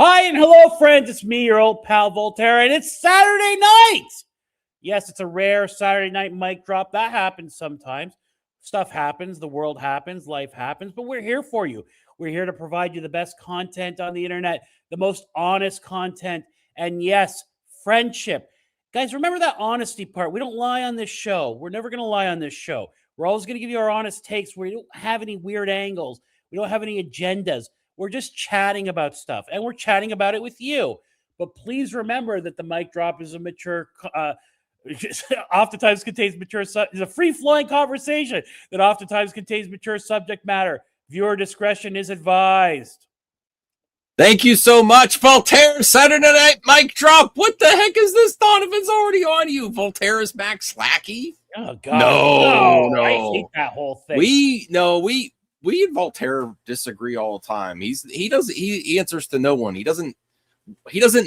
Hi and hello, friends. It's me, your old pal Voltaire, and it's Saturday night. Yes, it's a rare Saturday night mic drop. That happens sometimes. Stuff happens, the world happens, life happens, but we're here for you. We're here to provide you the best content on the internet, the most honest content, and yes, friendship. Guys, remember that honesty part. We don't lie on this show. We're never going to lie on this show. We're always going to give you our honest takes where we don't have any weird angles. We don't have any agendas. We're just chatting about stuff, and we're chatting about it with you. But please remember that the mic drop is a mature, oftentimes contains mature, is a free-flowing conversation that oftentimes contains mature subject matter. Viewer discretion is advised. Thank you so much, Voltaire. Saturday night mic drop. What the heck is this? Donovan's already on you. Voltaire is back slacky. Oh God, no. I hate that whole thing. We and Voltaire disagree all the time. He answers to no one. He doesn't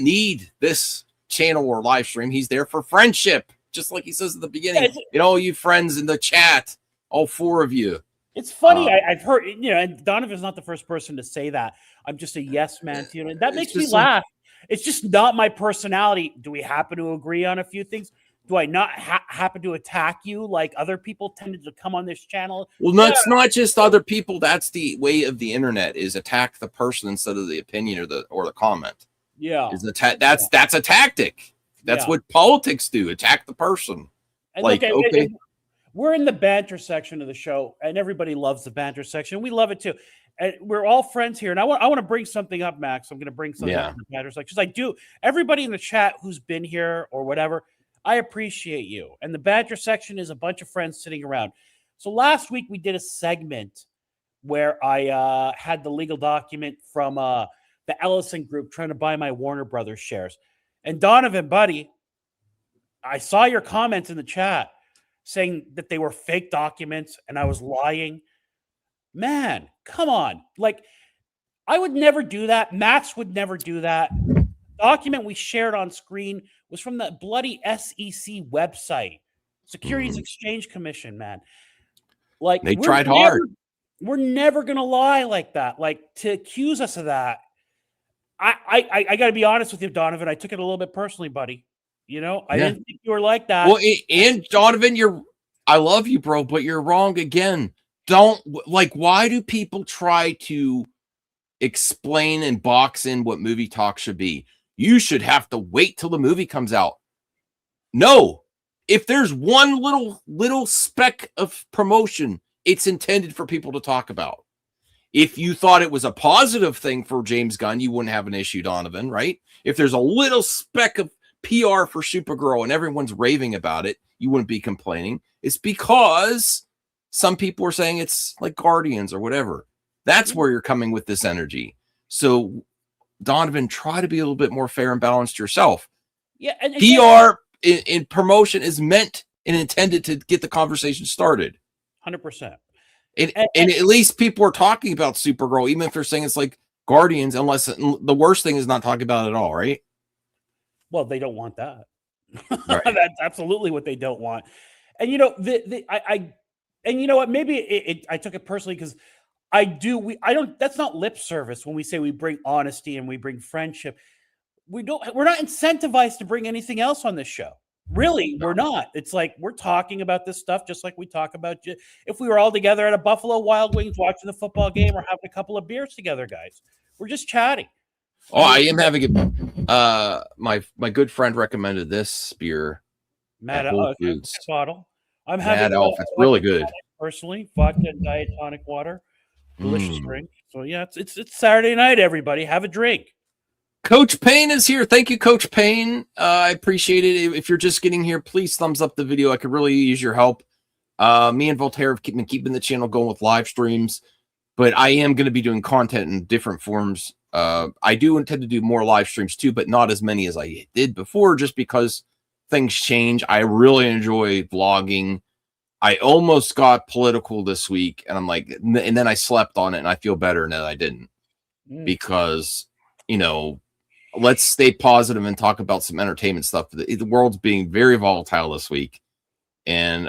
need this channel or live stream. He's there for friendship, just like he says at the beginning. You friends in the chat, all four of you. It's funny. I've heard, and Donovan's not the first person to say that. I'm just a yes man to you, and that makes me laugh. It's just not my personality. Do we happen to agree on a few things? Do I not happen to attack you like other people tended to come on this channel? Well, no, it's not just other people. That's the way of the internet, is attack the person instead of the opinion or the comment. Yeah. That's a tactic. That's what politics do. Attack the person. And okay. We're in the banter section of the show, and everybody loves the banter section. We love it too. And we're all friends here. And I want to bring something up, Max. I'm going to bring something up in the banter section. Because I do. Everybody in the chat who's been here or whatever, I appreciate you. And the banter section is a bunch of friends sitting around. So last week we did a segment where I had the legal document from the Ellison Group trying to buy my Warner Brothers shares. And Donovan, buddy, I saw your comments in the chat saying that they were fake documents and I was lying. Man, come on. Like, I would never do that. Max would never do that. The document we shared on screen was from the bloody SEC website, Securities Exchange Commission, man. Like, they tried hard. We're never gonna lie like that. Like, to accuse us of that, I got to be honest with you, Donovan. I took it a little bit personally, buddy. I didn't think you were like that. Well, and Donovan, I love you, bro, but you're wrong again. Why do people try to explain and box in what movie talk should be? You should have to wait till the movie comes out. No, if there's one little speck of promotion, it's intended for people to talk about. If you thought it was a positive thing for James Gunn, you wouldn't have an issue, Donovan, right? If there's a little speck of PR for Supergirl and everyone's raving about it, you wouldn't be complaining. It's because some people are saying it's like Guardians or whatever. That's where you're coming with this energy. So, Donovan, try to be a little bit more fair and balanced yourself. Yeah, and PR in promotion is meant and intended to get the conversation started. 100%. And at least people are talking about Supergirl, even if they're saying it's like Guardians, unless the worst thing is not talking about it at all, right? Well, they don't want that. Right. That's absolutely what they don't want. And and you know what? Maybe I took it personally because that's not lip service when we say we bring honesty and we bring friendship. We're not incentivized to bring anything else on this show. Really, we're not. It's like we're talking about this stuff just like we talk about if we were all together at a Buffalo Wild Wings watching the football game or having a couple of beers together, guys. We're just chatting. Oh, I am having it. My good friend recommended this beer Mad at Whole Foods. bottle. I'm Mad having Elf. It's really good. Personally, vodka and diet tonic water, delicious drink. So yeah, it's Saturday night. Everybody, have a drink. Coach Payne is here. Thank you, Coach Payne. I appreciate it. If you're just getting here, please thumbs up the video. I could really use your help. Me and Voltaire have been keeping the channel going with live streams, but I am going to be doing content in different forms. I do intend to do more live streams too, but not as many as I did before, just because things change. I really enjoy vlogging. I almost got political this week, and I'm like, and then I slept on it, and I feel better now that I didn't, because, you know, let's stay positive and talk about some entertainment stuff. The world's being very volatile this week, and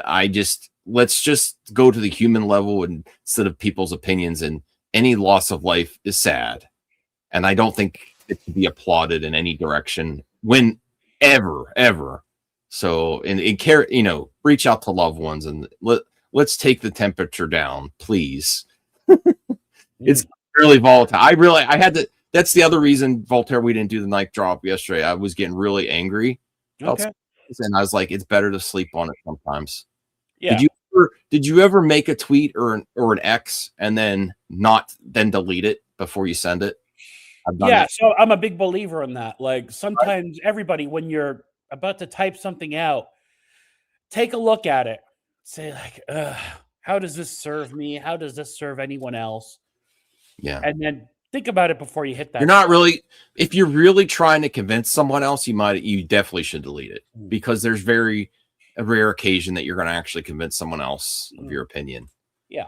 let's just go to the human level instead of people's opinions. And any loss of life is sad, and I don't think it should be applauded in any direction ever. So, and care, you know, reach out to loved ones and let's take the temperature down, please. It's really volatile. I had to. That's the other reason, Voltaire, we didn't do the night drop yesterday. I was getting really angry. Okay. And I was like, it's better to sleep on it sometimes. Yeah. Did you ever make a tweet or an X and then delete it before you send it? Yeah, so I'm a big believer in that. Like, sometimes everybody, when you're about to type something out, take a look at it. Say like, how does this serve me? How does this serve anyone else? Yeah. And then think about it before you hit that. You're not really, if you're really trying to convince someone else, you definitely should delete it, because there's a rare occasion that you're going to actually convince someone else of your opinion. Yeah.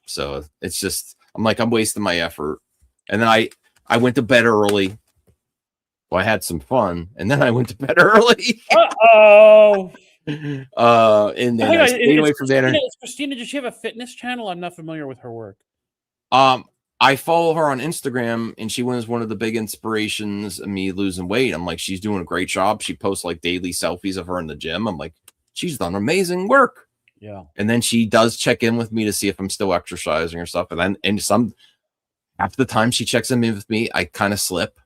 So it's just, I'm wasting my effort. And then I went to bed early. Well, I had some fun, and then I went to bed early. Uh-oh. And then I stayed away from dinner. Christina, does she have a fitness channel? I'm not familiar with her work. I follow her on Instagram, and she was one of the big inspirations of me losing weight. I'm like, she's doing a great job. She posts like daily selfies of her in the gym. I'm like, she's done amazing work. Yeah. And then she does check in with me to see if I'm still exercising or stuff. And then half the time she checks in with me, I kind of slip.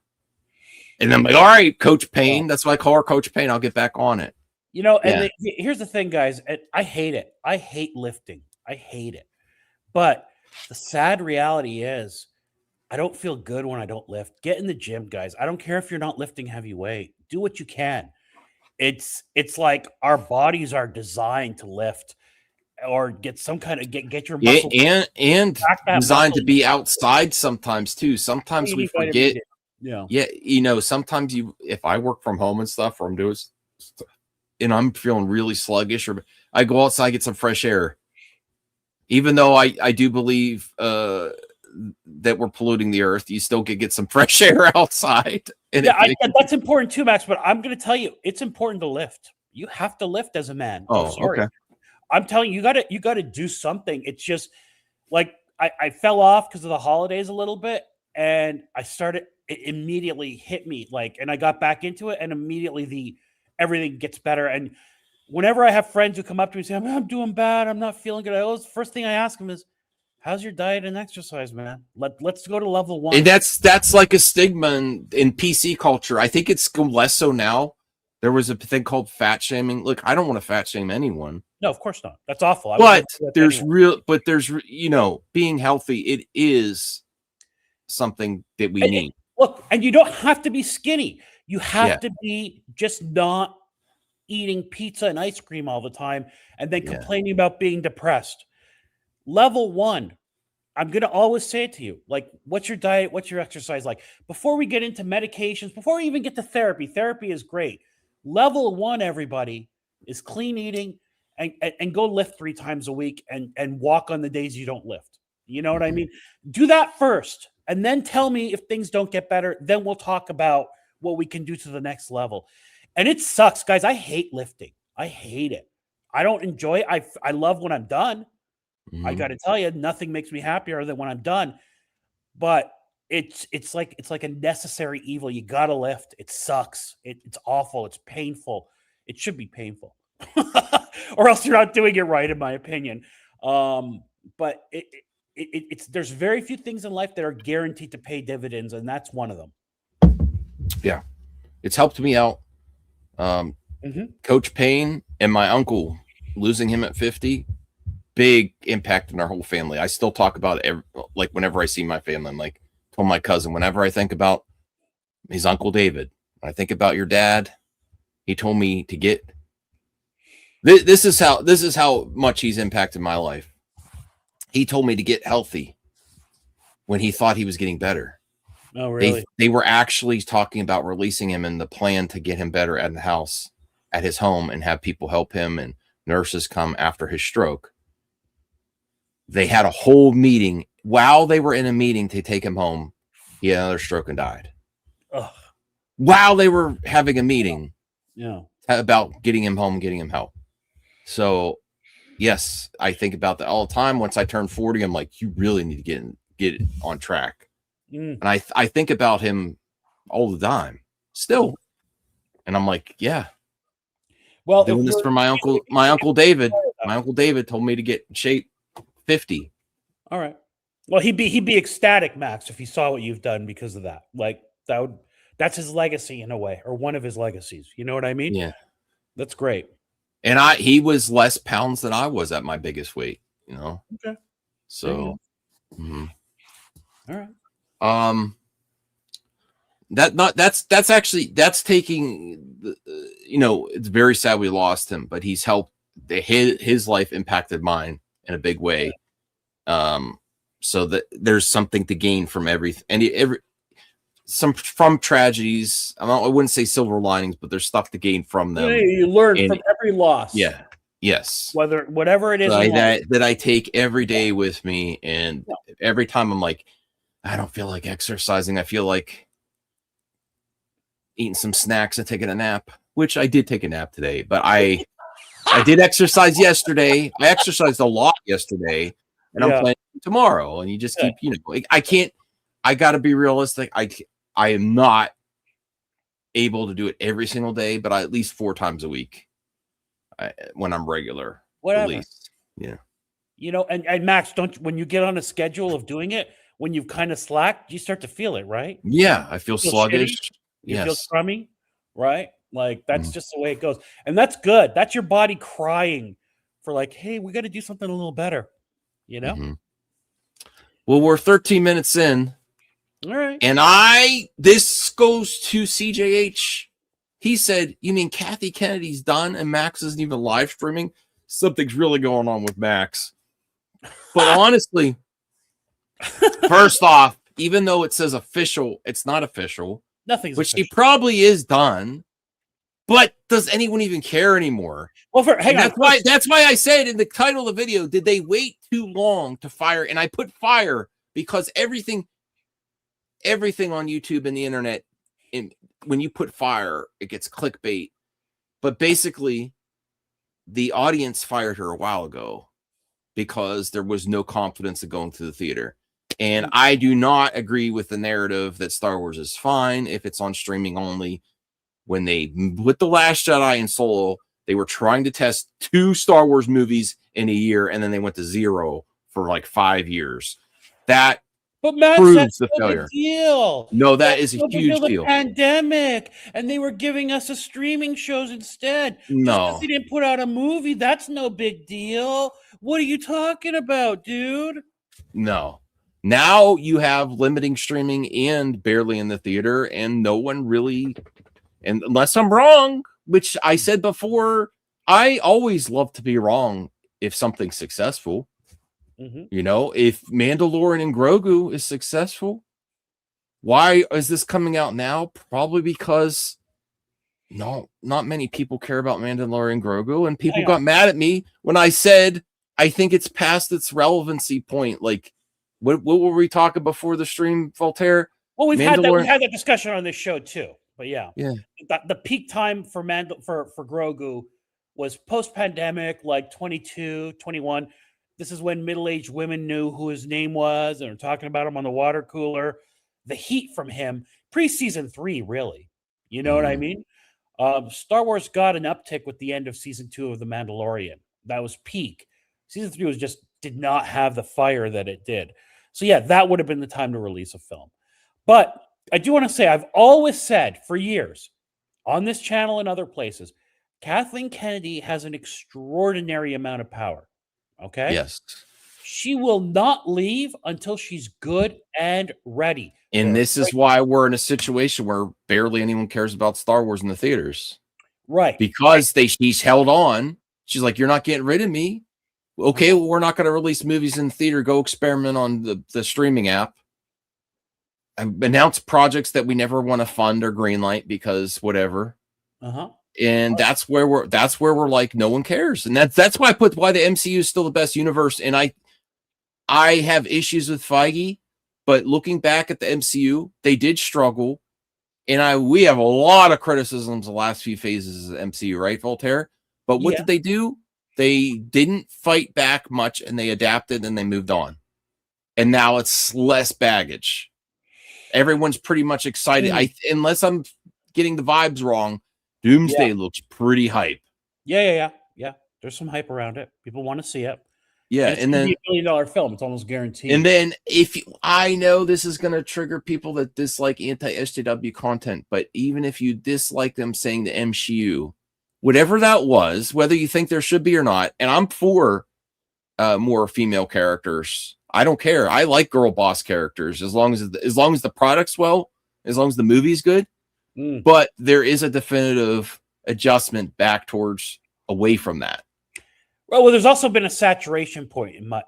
And I'm like, all right, Coach Payne. That's why I call her Coach Payne. I'll get back on it. You know, and here's the thing, guys. I hate it. I hate lifting. I hate it. But the sad reality is I don't feel good when I don't lift. Get in the gym, guys. I don't care if you're not lifting heavy weight. Do what you can. It's like our bodies are designed to lift or get some kind of get your muscle and designed to be outside sometimes too. Sometimes we forget. Yeah. You know, sometimes if I work from home and stuff, or I'm doing stuff, and I'm feeling really sluggish, or I go outside, get some fresh air. Even though I do believe that we're polluting the earth, you still could get some fresh air outside. And that's important too, Max. But I'm going to tell you, it's important to lift. You have to lift as a man. Oh, okay. I'm telling you, you got to do something. It's just like I fell off because of the holidays a little bit, and it immediately hit me and I got back into it, and immediately everything gets better. And whenever I have friends who come up to me and say, I'm doing bad, I'm not feeling good, the first thing I ask them is, how's your diet and exercise, man? Let's go to level 1. And that's like a stigma in PC culture. I think it's less so now. There was a thing called fat shaming. Look, I don't want to fat shame anyone. No, of course not. That's awful. But there's you know, being healthy, it is something that we need. Look, and you don't have to be skinny. You have to be just not eating pizza and ice cream all the time and then complaining about being depressed. Level 1, I'm going to always say it to you. Like, what's your diet? What's your exercise like? Before we get into medications, before we even get to therapy is great. Level 1, everybody, is clean eating and go lift 3 times a week and walk on the days you don't lift. You know what I mean? Do that first, and then tell me if things don't get better. Then we'll talk about what we can do to the next level. And it sucks, guys. I hate lifting. I hate it. I don't enjoy it. I love when I'm done. I got to tell you, nothing makes me happier than when I'm done. But it's like a necessary evil. You got to lift. It sucks. It's awful. It's painful. it should be painful, or else you're not doing it right, in my opinion. But it's there's very few things in life that are guaranteed to pay dividends, and that's one of them. Yeah, it's helped me out. Coach Payne and my uncle, losing him at 50, big impact on our whole family. I still talk about it like whenever I see my family. I'm like, told my cousin, whenever I think about his Uncle David, when I think about your dad, he told me to get this is how much he's impacted my life. He told me to get healthy when he thought he was getting better. Oh, really? They were actually talking about releasing him and the plan to get him better at the house, at his home, and have people help him and nurses come after his stroke. They had a whole meeting. While they were in a meeting to take him home, he had another stroke and died. Ugh. While they were having a meeting, yeah, about getting him home, getting him help. So, yes, I think about that all the time. Once I turn 40, I'm like, you really need to get it on track. And I think about him all the time still. And I'm like, yeah. Well, doing this for my uncle David. My Uncle David told me to get in shape 50. All right. Well, he'd be ecstatic, Max, if he saw what you've done because of that. Like that's his legacy in a way, or one of his legacies. You know what I mean? Yeah. That's great. And he was less pounds than I was at my biggest weight, you know? Okay. So, all right. That's taking, it's very sad we lost him, but he's helped his life impacted mine in a big way. So that there's something to gain from everything, from tragedies. I wouldn't say silver linings, but there's stuff to gain from them. You learn from every loss. Yeah. Yes. Whatever it is that I take every day with me. And every time I'm like, I don't feel like exercising. I feel like eating some snacks and taking a nap, which I did take a nap today, but I did exercise yesterday. I exercised a lot yesterday, and I'm planning tomorrow. And you just keep, I got to be realistic. I am not able to do it every single day, but at least 4 times a week when I'm regular. Whatever. At least. Yeah. And Max, when you get on a schedule of doing it, when you've kind of slacked, you start to feel it, right? Yeah, I feel sluggish. You feel crummy, right? Like that's just the way it goes. And that's good. That's your body crying for like, hey, we got to do something a little better, Well, we're 13 minutes in. All right. And this goes to CJH. He said, you mean Kathy Kennedy's done and Max isn't even live streaming? Something's really going on with Max. But honestly, first off, even though it says official, it's not official. Nothing's which official. She probably is done. But does anyone even care anymore? Well, that's why I said in the title of the video, did they wait too long to fire? And I put fire because everything on YouTube and the internet, when you put fire, it gets clickbait. But basically, the audience fired her a while ago because there was no confidence in going to the theater. And I do not agree with the narrative that Star Wars is fine if it's on streaming only. When they, with The Last Jedi and Solo, they were trying to test 2 Star Wars movies in a year, and then they went to 0 for like 5 years. That proves the failure. Deal. No, that is a huge deal. Pandemic, and they were giving us a streaming shows instead. No, they didn't put out a movie. That's no big deal. What are you talking about, dude? No. Now you have limiting streaming and barely in the theater, and no one really. And unless I'm wrong, which I said before, I always love to be wrong if something's successful. If Mandalorian and Grogu is successful, why is this coming out now? Probably because not many people care about Mandalorian and Grogu, and people got mad at me when I said I think it's past its relevancy point. Like, what were we talking before the stream, Voltaire? Well, we've had that discussion on this show too. But yeah. The peak time for Grogu was post-pandemic, like 22, 21. This is when middle-aged women knew who his name was and were talking about him on the water cooler. The heat from him, pre-season 3, really. You know what I mean? Star Wars got an uptick with the end of season 2 of The Mandalorian. That was peak. Season 3 was just did not have the fire that it did. So yeah, that would have been the time to release a film. But I do want to say I've always said for years on this channel and other places, Kathleen Kennedy has an extraordinary amount of power. Okay? Yes. She will not leave until she's good and ready. And this is why we're in a situation where barely anyone cares about Star Wars in the theaters. Right. Because she's held on. She's like, you're not getting rid of me. Okay, well, we're not going to release movies in the theater. Go experiment on the streaming app. Announce projects that we never want to fund or greenlight because whatever. And that's where we're like, no one cares. And that's why why the MCU is still the best universe. And I have issues with Feige, but looking back at the MCU, they did struggle. And we have a lot of criticisms the last few phases of the MCU, right, Voltaire? But what did they do? They didn't fight back much, and they adapted and they moved on. And now it's less baggage. Everyone's pretty much excited. Unless I'm getting the vibes wrong, Doomsday looks pretty hype. Yeah. There's some hype around it. People want to see it. Yeah, and then $1 billion film, it's almost guaranteed. And then I know this is going to trigger people that dislike anti-SJW content, but even if you dislike them saying the MCU, whatever that was, whether you think there should be or not, and I'm for more female characters. I don't care. I like girl boss characters as long as the product's well, as long as the movie's good. But there is a definitive adjustment back towards away from that. Well, there's also been a saturation point in my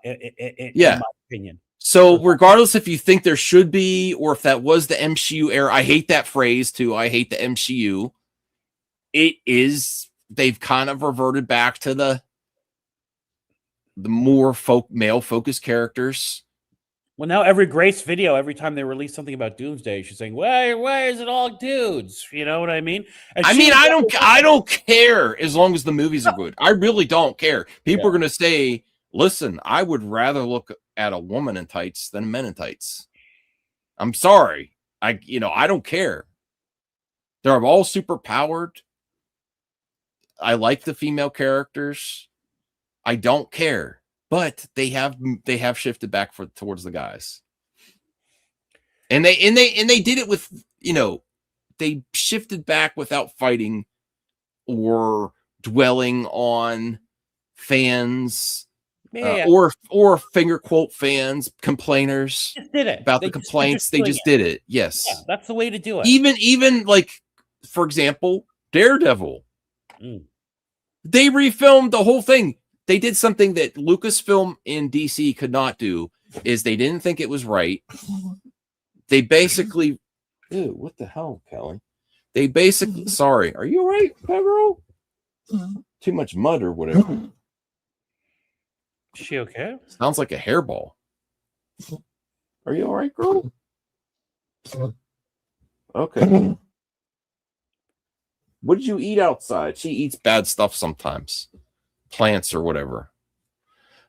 opinion. So regardless if you think there should be or if that was the MCU era, I hate that phrase too. I hate the MCU. They've kind of reverted back to the more male focused characters. Well, now every Grace video, every time they release something about Doomsday, she's saying, "Why is it all dudes?" You know what I mean? I don't care as long as the movies are good. I really don't care. People are going to say, "Listen, I would rather look at a woman in tights than men in tights." I'm sorry. I don't care. They're all super powered. I like the female characters. I don't care. But they have shifted back towards the guys, and they did it with they shifted back without fighting or dwelling on fans or finger quote fans complainers about the complaints. They just did it. Yes, that's the way to do it. Even like for example, Daredevil, they refilmed the whole thing. They did something that Lucasfilm in DC could not do, is they didn't think it was right. They basically, ew, what the hell, Kelly? They basically, sorry, are you all right, girl? Too much mud or whatever. Is she okay? Sounds like a hairball. Are you all right, girl? Okay. What did you eat outside? She eats bad stuff sometimes. Plants or whatever.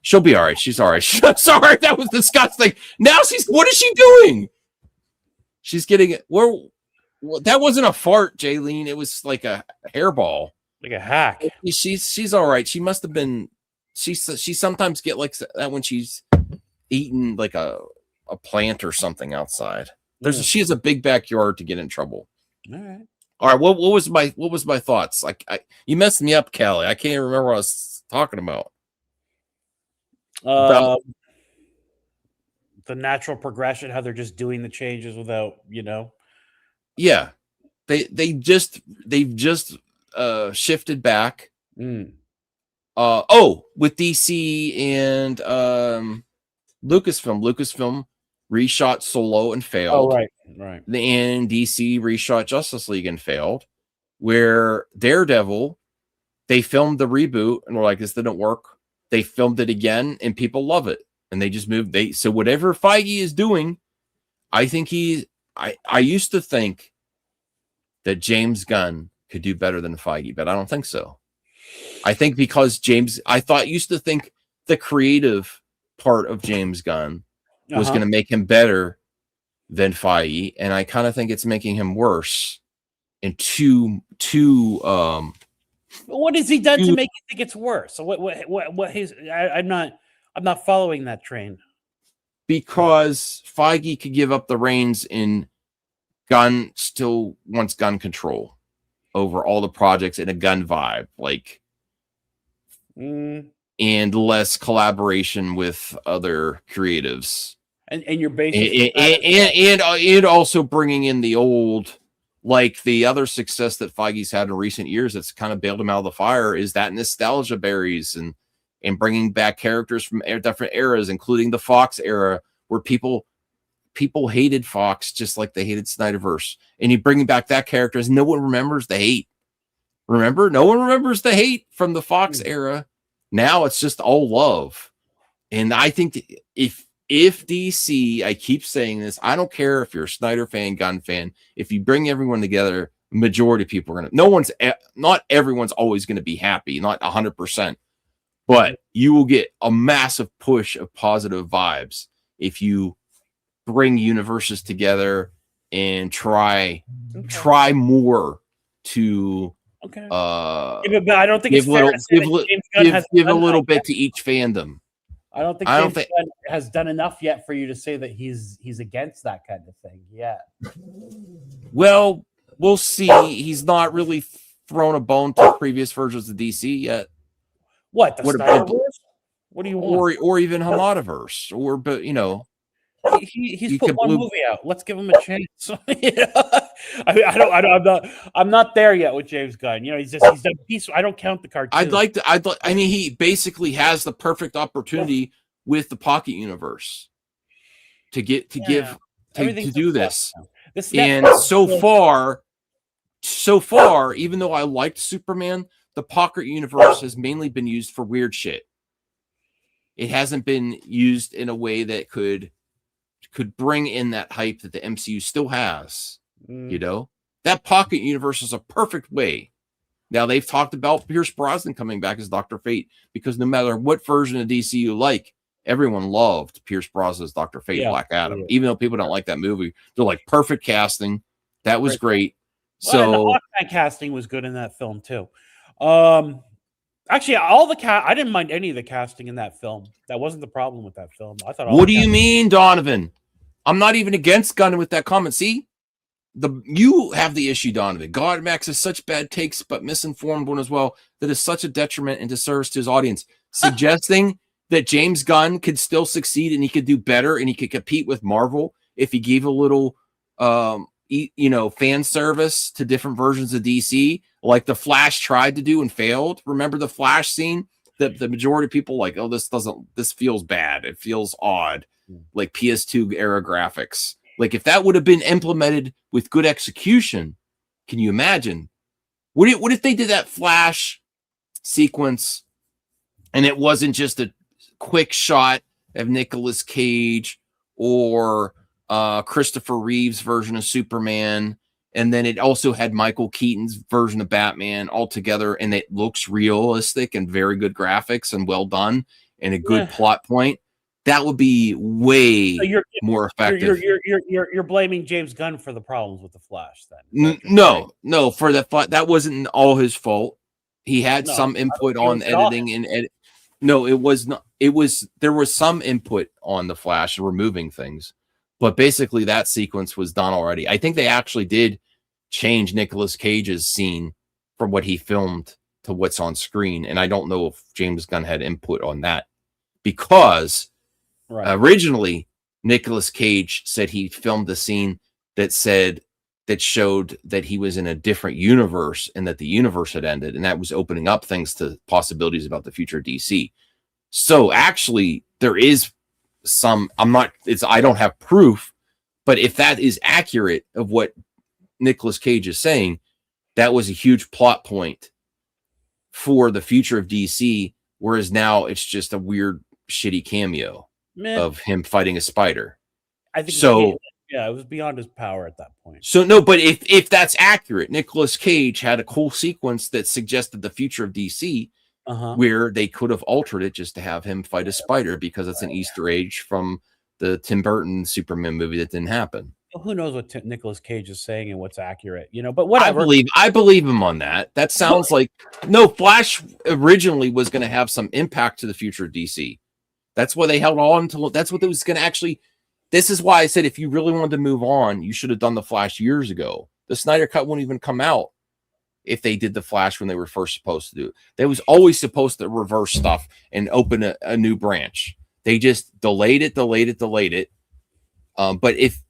She'll be all right. She's all right. Sorry, that was disgusting. Now what is she doing? She's getting it. That wasn't a fart, Jaylene. It was like a hairball. Like a hack. She's all right. She must have been. She sometimes get like that when she's eating like a plant or something outside. She has a big backyard to get in trouble. All right. All right, what was my thoughts? Like you messed me up, Kelly. I can't even remember what I was talking about. The natural progression, how they're just doing the changes without, Yeah, they've just shifted back. With DC and Lucasfilm reshot Solo and failed. Oh, right. And DC reshot Justice League and failed. Where Daredevil, they filmed the reboot and were like, this didn't work. They filmed it again and people love it. And they just moved. So whatever Feige is doing, I think I used to think that James Gunn could do better than Feige, but I don't think so. I think because used to think the creative part of James Gunn was going to make him better than Feige, and I kind of think it's making him worse and too what has he done to make you think it's worse? So what his I'm not following that train. Because Feige could give up the reins in Gunn still wants gun control over all the projects in a gun vibe, like and less collaboration with other creatives. And you're basically and also bringing in the old, like the other success that Feige's had in recent years that's kind of bailed him out of the fire is that nostalgia berries and bringing back characters from different eras, including the Fox era, where people hated Fox just like they hated Snyderverse, and you bringing back that character as no one remembers the hate. Remember, no one remembers the hate from the Fox era. Now it's just all love, and I think if DC, I keep saying this, I don't care if you're a Snyder fan, Gunn fan, if you bring everyone together, majority of people are gonna. Not everyone's always going to be happy, not 100%, but you will get a massive push of positive vibes if you bring universes together and try more to but I don't think give it's fair to say that James Gunn has give a little bit to each fandom. I don't think James Gunn has done enough yet for you to say that he's against that kind of thing. Yeah. Well, we'll see. He's not really thrown a bone to previous versions of DC yet. What the Snyderverse? What do you want? Or even Hamadaverse, but you know. He's put one movie out. Let's give him a chance. I'm not there yet with James Gunn. You know, he's done peace. I don't count the cartoon. I mean, he basically has the perfect opportunity with the Pocket Universe to do this. And so far, even though I liked Superman, the Pocket Universe has mainly been used for weird shit. It hasn't been used in a way that could bring in that hype that the MCU still has. You know, that Pocket Universe is a perfect way. Now they've talked about Pierce Brosnan coming back as Dr. Fate, because no matter what version of DC you like, everyone loved Pierce Brosnan's Dr. Fate, Black Adam. Even though people don't like that movie, they're like, perfect casting. That was great. Well, the Hawkeye casting was good in that film too. Actually, I didn't mind any of the casting in that film. That wasn't the problem with that film. I thought. What do you mean, Donovan? I'm not even against Gunn with that comment. See, you have the issue, Donovan. God Max has such bad takes, but misinformed one as well, that is such a detriment and disservice to his audience. Suggesting that James Gunn could still succeed and he could do better and he could compete with Marvel if he gave a little, fan service to different versions of DC, like the Flash tried to do and failed. Remember the Flash scene? The majority of people like, oh, this feels bad. It feels odd. Like PS2 era graphics. Like if that would have been implemented with good execution, can you imagine? What if they did that Flash sequence and it wasn't just a quick shot of Nicolas Cage or Christopher Reeve's version of Superman, and then it also had Michael Keaton's version of Batman all together, and it looks realistic and very good graphics and well done and a good plot point? That would be way more effective. You're blaming James Gunn for the problems with the Flash, then? No, for that wasn't all his fault. He had some input on editing and edit. No, it was not. There was some input on the Flash and removing things, but basically that sequence was done already. I think they actually did change Nicolas Cage's scene from what he filmed to what's on screen, and I don't know if James Gunn had input on that because. Right. Originally, Nicolas Cage said he filmed a scene that showed that he was in a different universe and that the universe had ended, and that was opening up things to possibilities about the future of DC. So actually, there is some. I don't have proof, but if that is accurate of what Nicolas Cage is saying, that was a huge plot point for the future of DC. Whereas now it's just a weird, shitty cameo of him fighting a spider. I think so. It was beyond his power at that point. So no, but if that's accurate, Nicolas Cage had a cool sequence that suggested the future of DC, where they could have altered it just to have him fight a spider because it's an Easter egg from the Tim Burton Superman movie that didn't happen. Well, who knows what Nicolas Cage is saying and what's accurate, but whatever. I believe him on that. That sounds like no. Flash originally was going to have some impact to the future of DC. That's why they held on to. That's what it was going to actually. This is why I said if you really wanted to move on, you should have done the Flash years ago. The Snyder Cut wouldn't even come out if they did the Flash when they were first supposed to do it. They was always supposed to reverse stuff and open a new branch. They just delayed it. But if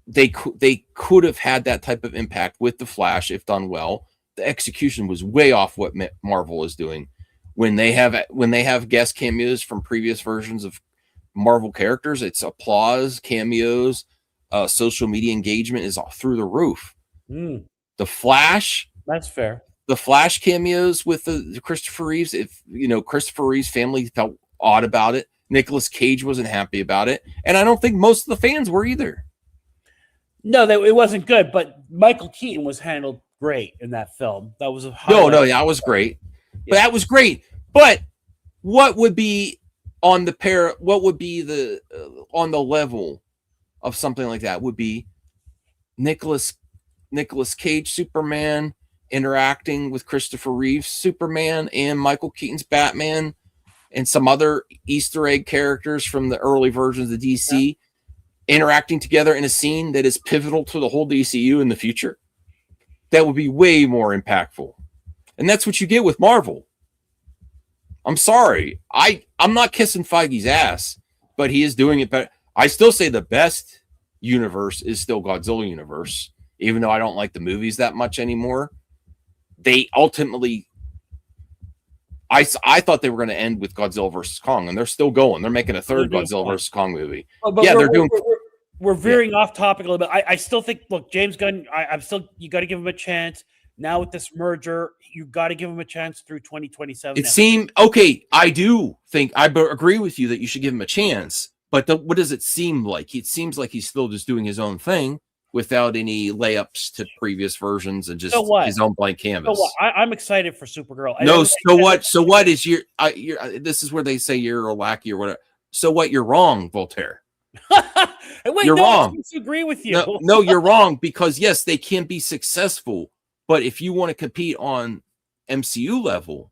they could have had that type of impact with the Flash if done well. The execution was way off what Marvel is doing. When they have guest cameos from previous versions of Marvel characters, it's applause, cameos, social media engagement is through the roof. The Flash, that's fair. The Flash cameos with the Christopher Reeves, if Christopher Reeves' family felt odd about it, Nicolas Cage wasn't happy about it, and I don't think most of the fans were either. No, it wasn't good, but Michael Keaton was handled great in that film. That was that was great. Yeah. But that was great. But what would be on the on the level of something like that would be Nicolas Cage Superman interacting with Christopher Reeves Superman and Michael Keaton's Batman and some other Easter egg characters from the early versions of DC interacting together in a scene that is pivotal to the whole DCU in the future. That would be way more impactful. And that's what you get with Marvel. I'm sorry. I'm not kissing Feige's ass, but he is doing it better. I still say the best universe is still Godzilla universe, even though I don't like the movies that much anymore. They ultimately, I thought they were going to end with Godzilla versus Kong, and they're still going. They're making a third Godzilla versus Kong movie. We're veering off topic a little bit. I still think, look, James Gunn, you got to give him a chance. Now with this merger, you got to give him a chance through 2027. It seemed okay. I do think I agree with you that you should give him a chance. But what does it seem like? It seems like he's still just doing his own thing without any layups to previous versions and just his own blank canvas. So I'm excited for Supergirl. So what is your? This is where they say you're a lackey or whatever. So what? You're wrong, Voltaire. Wait, you're wrong. I disagree with you. No, you're wrong because yes, they can be successful. But if you want to compete on MCU level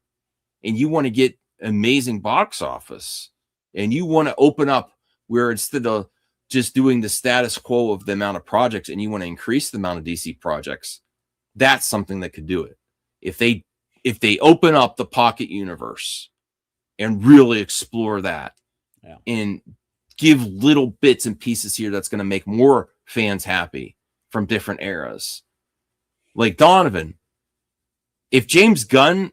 and you want to get amazing box office and you want to open up where instead of just doing the status quo of the amount of projects and you want to increase the amount of DC projects, that's something that could do it. If they open up the pocket universe and really explore that and give little bits and pieces here that's going to make more fans happy from different eras. Like Donovan, if James Gunn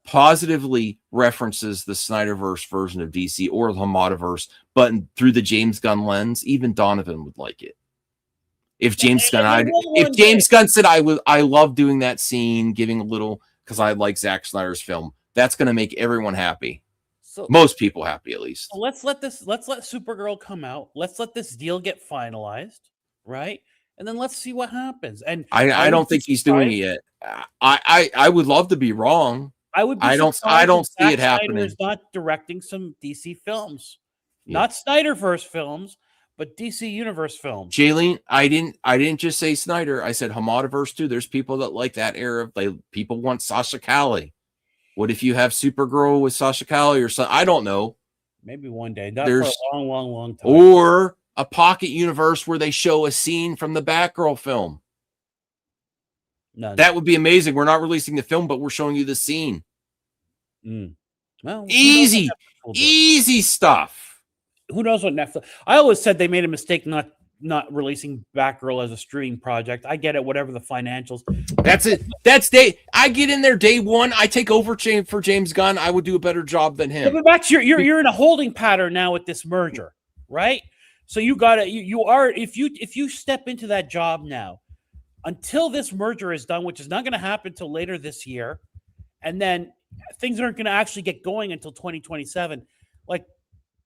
positively references the Snyderverse version of DC or the Hamadaverse, but through the James Gunn lens, even Donovan would like it. If James Gunn said I love doing that scene, giving a little because I like Zack Snyder's film, that's going to make everyone happy. So, most people happy at least. So let's let Supergirl come out. Let's let this deal get finalized, right? And then let's see what happens. And I don't think he's doing it yet. I would love to be wrong. I would. I don't see it happening. Snyder's not directing some DC films, not Snyderverse films, but DC Universe films. Jaylene, I didn't just say Snyder. I said Hamadaverse too. There's people that like that era. People want Sasha Calle. What if you have Supergirl with Sasha Calle or something? I don't know. Maybe one day. Not for a long time. Or a pocket universe where they show a scene from the Batgirl film. That would be amazing. We're not releasing the film, but we're showing you the scene. Well, easy stuff. Who knows what Netflix? I always said they made a mistake not releasing Batgirl as a streaming project. I get it, whatever the financials. That's it. I get in there day one. I take over for James Gunn. I would do a better job than him. Yeah, but Max, you're in a holding pattern now with this merger, right? So you gotta if you step into that job now, until this merger is done, which is not going to happen until later this year, and then things aren't going to actually get going until 2027. Like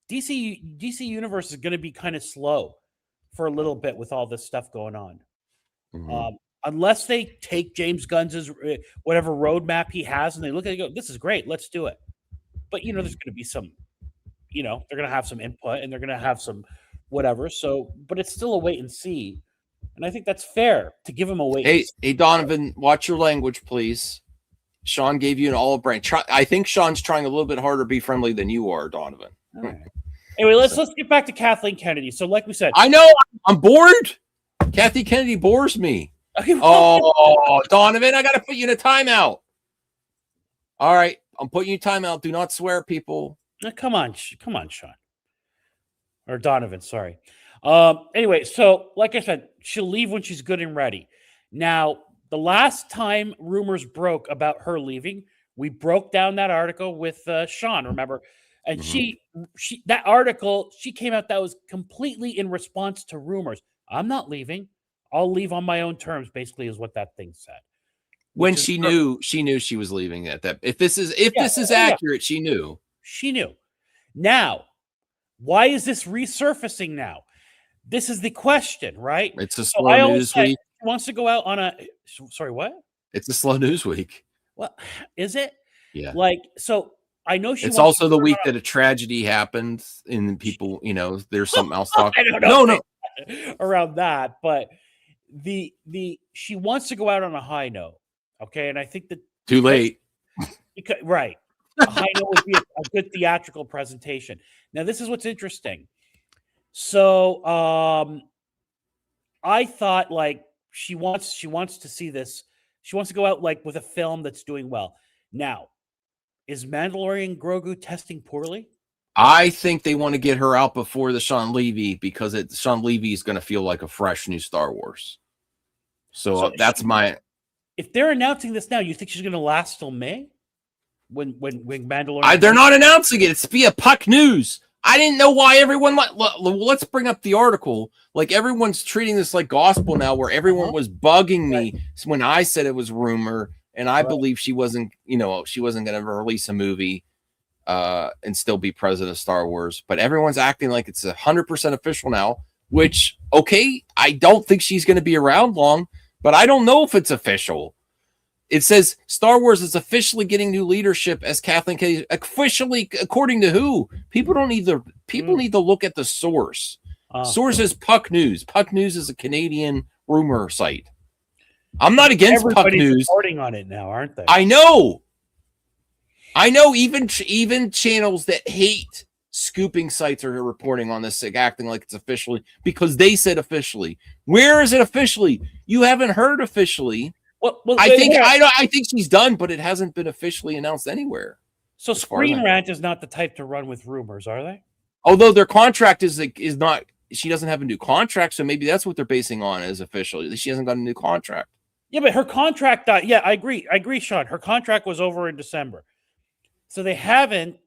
DC Universe is going to be kind of slow for a little bit with all this stuff going on, unless they take James Gunn's whatever roadmap he has and they look at it and go, "This is great, let's do it." But there's going to be some, they're going to have some input and they're going to have some whatever. So, but it's still a wait and see, and I think that's fair to give him a wait. Hey, Donovan, watch your language, please. Sean gave you an olive branch. I think Sean's trying a little bit harder to be friendly than you are, Donovan. All right. Anyway, let's get back to Kathleen Kennedy. So, like we said, I know I'm bored. Kathy Kennedy bores me. Oh, Donovan, I got to put you in a timeout. All right, I'm putting you in timeout. Do not swear, people. Come on, Sean. Or Donovan, sorry. Anyway, so like I said, she'll leave when she's good and ready. Now, the last time rumors broke about her leaving, we broke down that article with Sean, remember? And she that article, she came out that was completely in response to rumors. I'm not leaving. I'll leave on my own terms, basically, is what that thing said. When she knew she was leaving at that. If this is accurate, she knew. She knew. Now, why is this resurfacing now? This is the question, right? It's a slow news week. She wants to go out on a sorry, what? It's a slow news week. Well, is it? Yeah. Like, so I know it's also the week that a tragedy happened and people, there's something else talking. I don't know. No. Around that, but she wants to go out on a high note. Okay. And I think that too late. Right. A high note would be a good theatrical presentation. Now, this is what's interesting. So I thought like she wants to see this. She wants to go out like with a film that's doing well. Now, is Mandalorian Grogu testing poorly? I think they want to get her out before the Sean Levy because Sean Levy is going to feel like a fresh new Star Wars. So that's if they're announcing this now, you think she's going to last till May? When Mandalorian... they're not announcing it. It's via Puck News. I didn't know why everyone... Let's bring up the article. Like, everyone's treating this like gospel now, where everyone was bugging me when I said it was rumor, and I believe she wasn't going to release a movie and still be president of Star Wars. But everyone's acting like it's 100% official now, which, okay, I don't think she's going to be around long, but I don't know if it's official. It says Star Wars is officially getting new leadership as Kathleen Kennedy. Officially, according to who? People need to look at the source. Source is Puck News. Puck News is a Canadian rumor site. I'm not against Puck News. Reporting on it now, aren't they? I know. Even channels that hate scooping sites are reporting on this, acting like it's officially because they said officially. Where is it officially? You haven't heard officially. Well, I think she's done, but it hasn't been officially announced anywhere. So Screen Rant is not the type to run with rumors, are they? Although their contract is not. She doesn't have a new contract, so maybe that's what they're basing on as officially. She hasn't got a new contract. Yeah, but her contract. Yeah, I agree, Sean. Her contract was over in December, so they haven't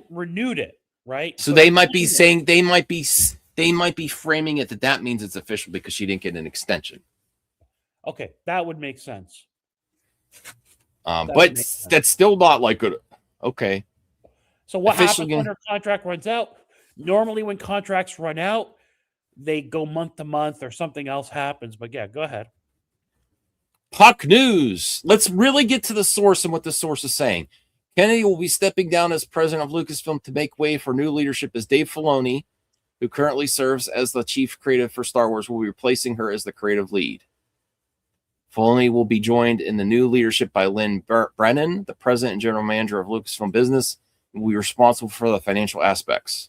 renewed it, right? So they might be saying they might be framing it that means it's official because she didn't get an extension. Okay, that would make sense. But that's still not like good. Okay. So what happens when her contract runs out? Normally, when contracts run out, they go month to month or something else happens. But yeah, go ahead. Puck News. Let's really get to the source and what the source is saying. Kennedy will be stepping down as president of Lucasfilm to make way for new leadership as Dave Filoni, who currently serves as the chief creative for Star Wars, will be replacing her as the creative lead. Filoni will be joined in the new leadership by Lynn Brennan, the president and general manager of Lucasfilm Business, and will be responsible for the financial aspects.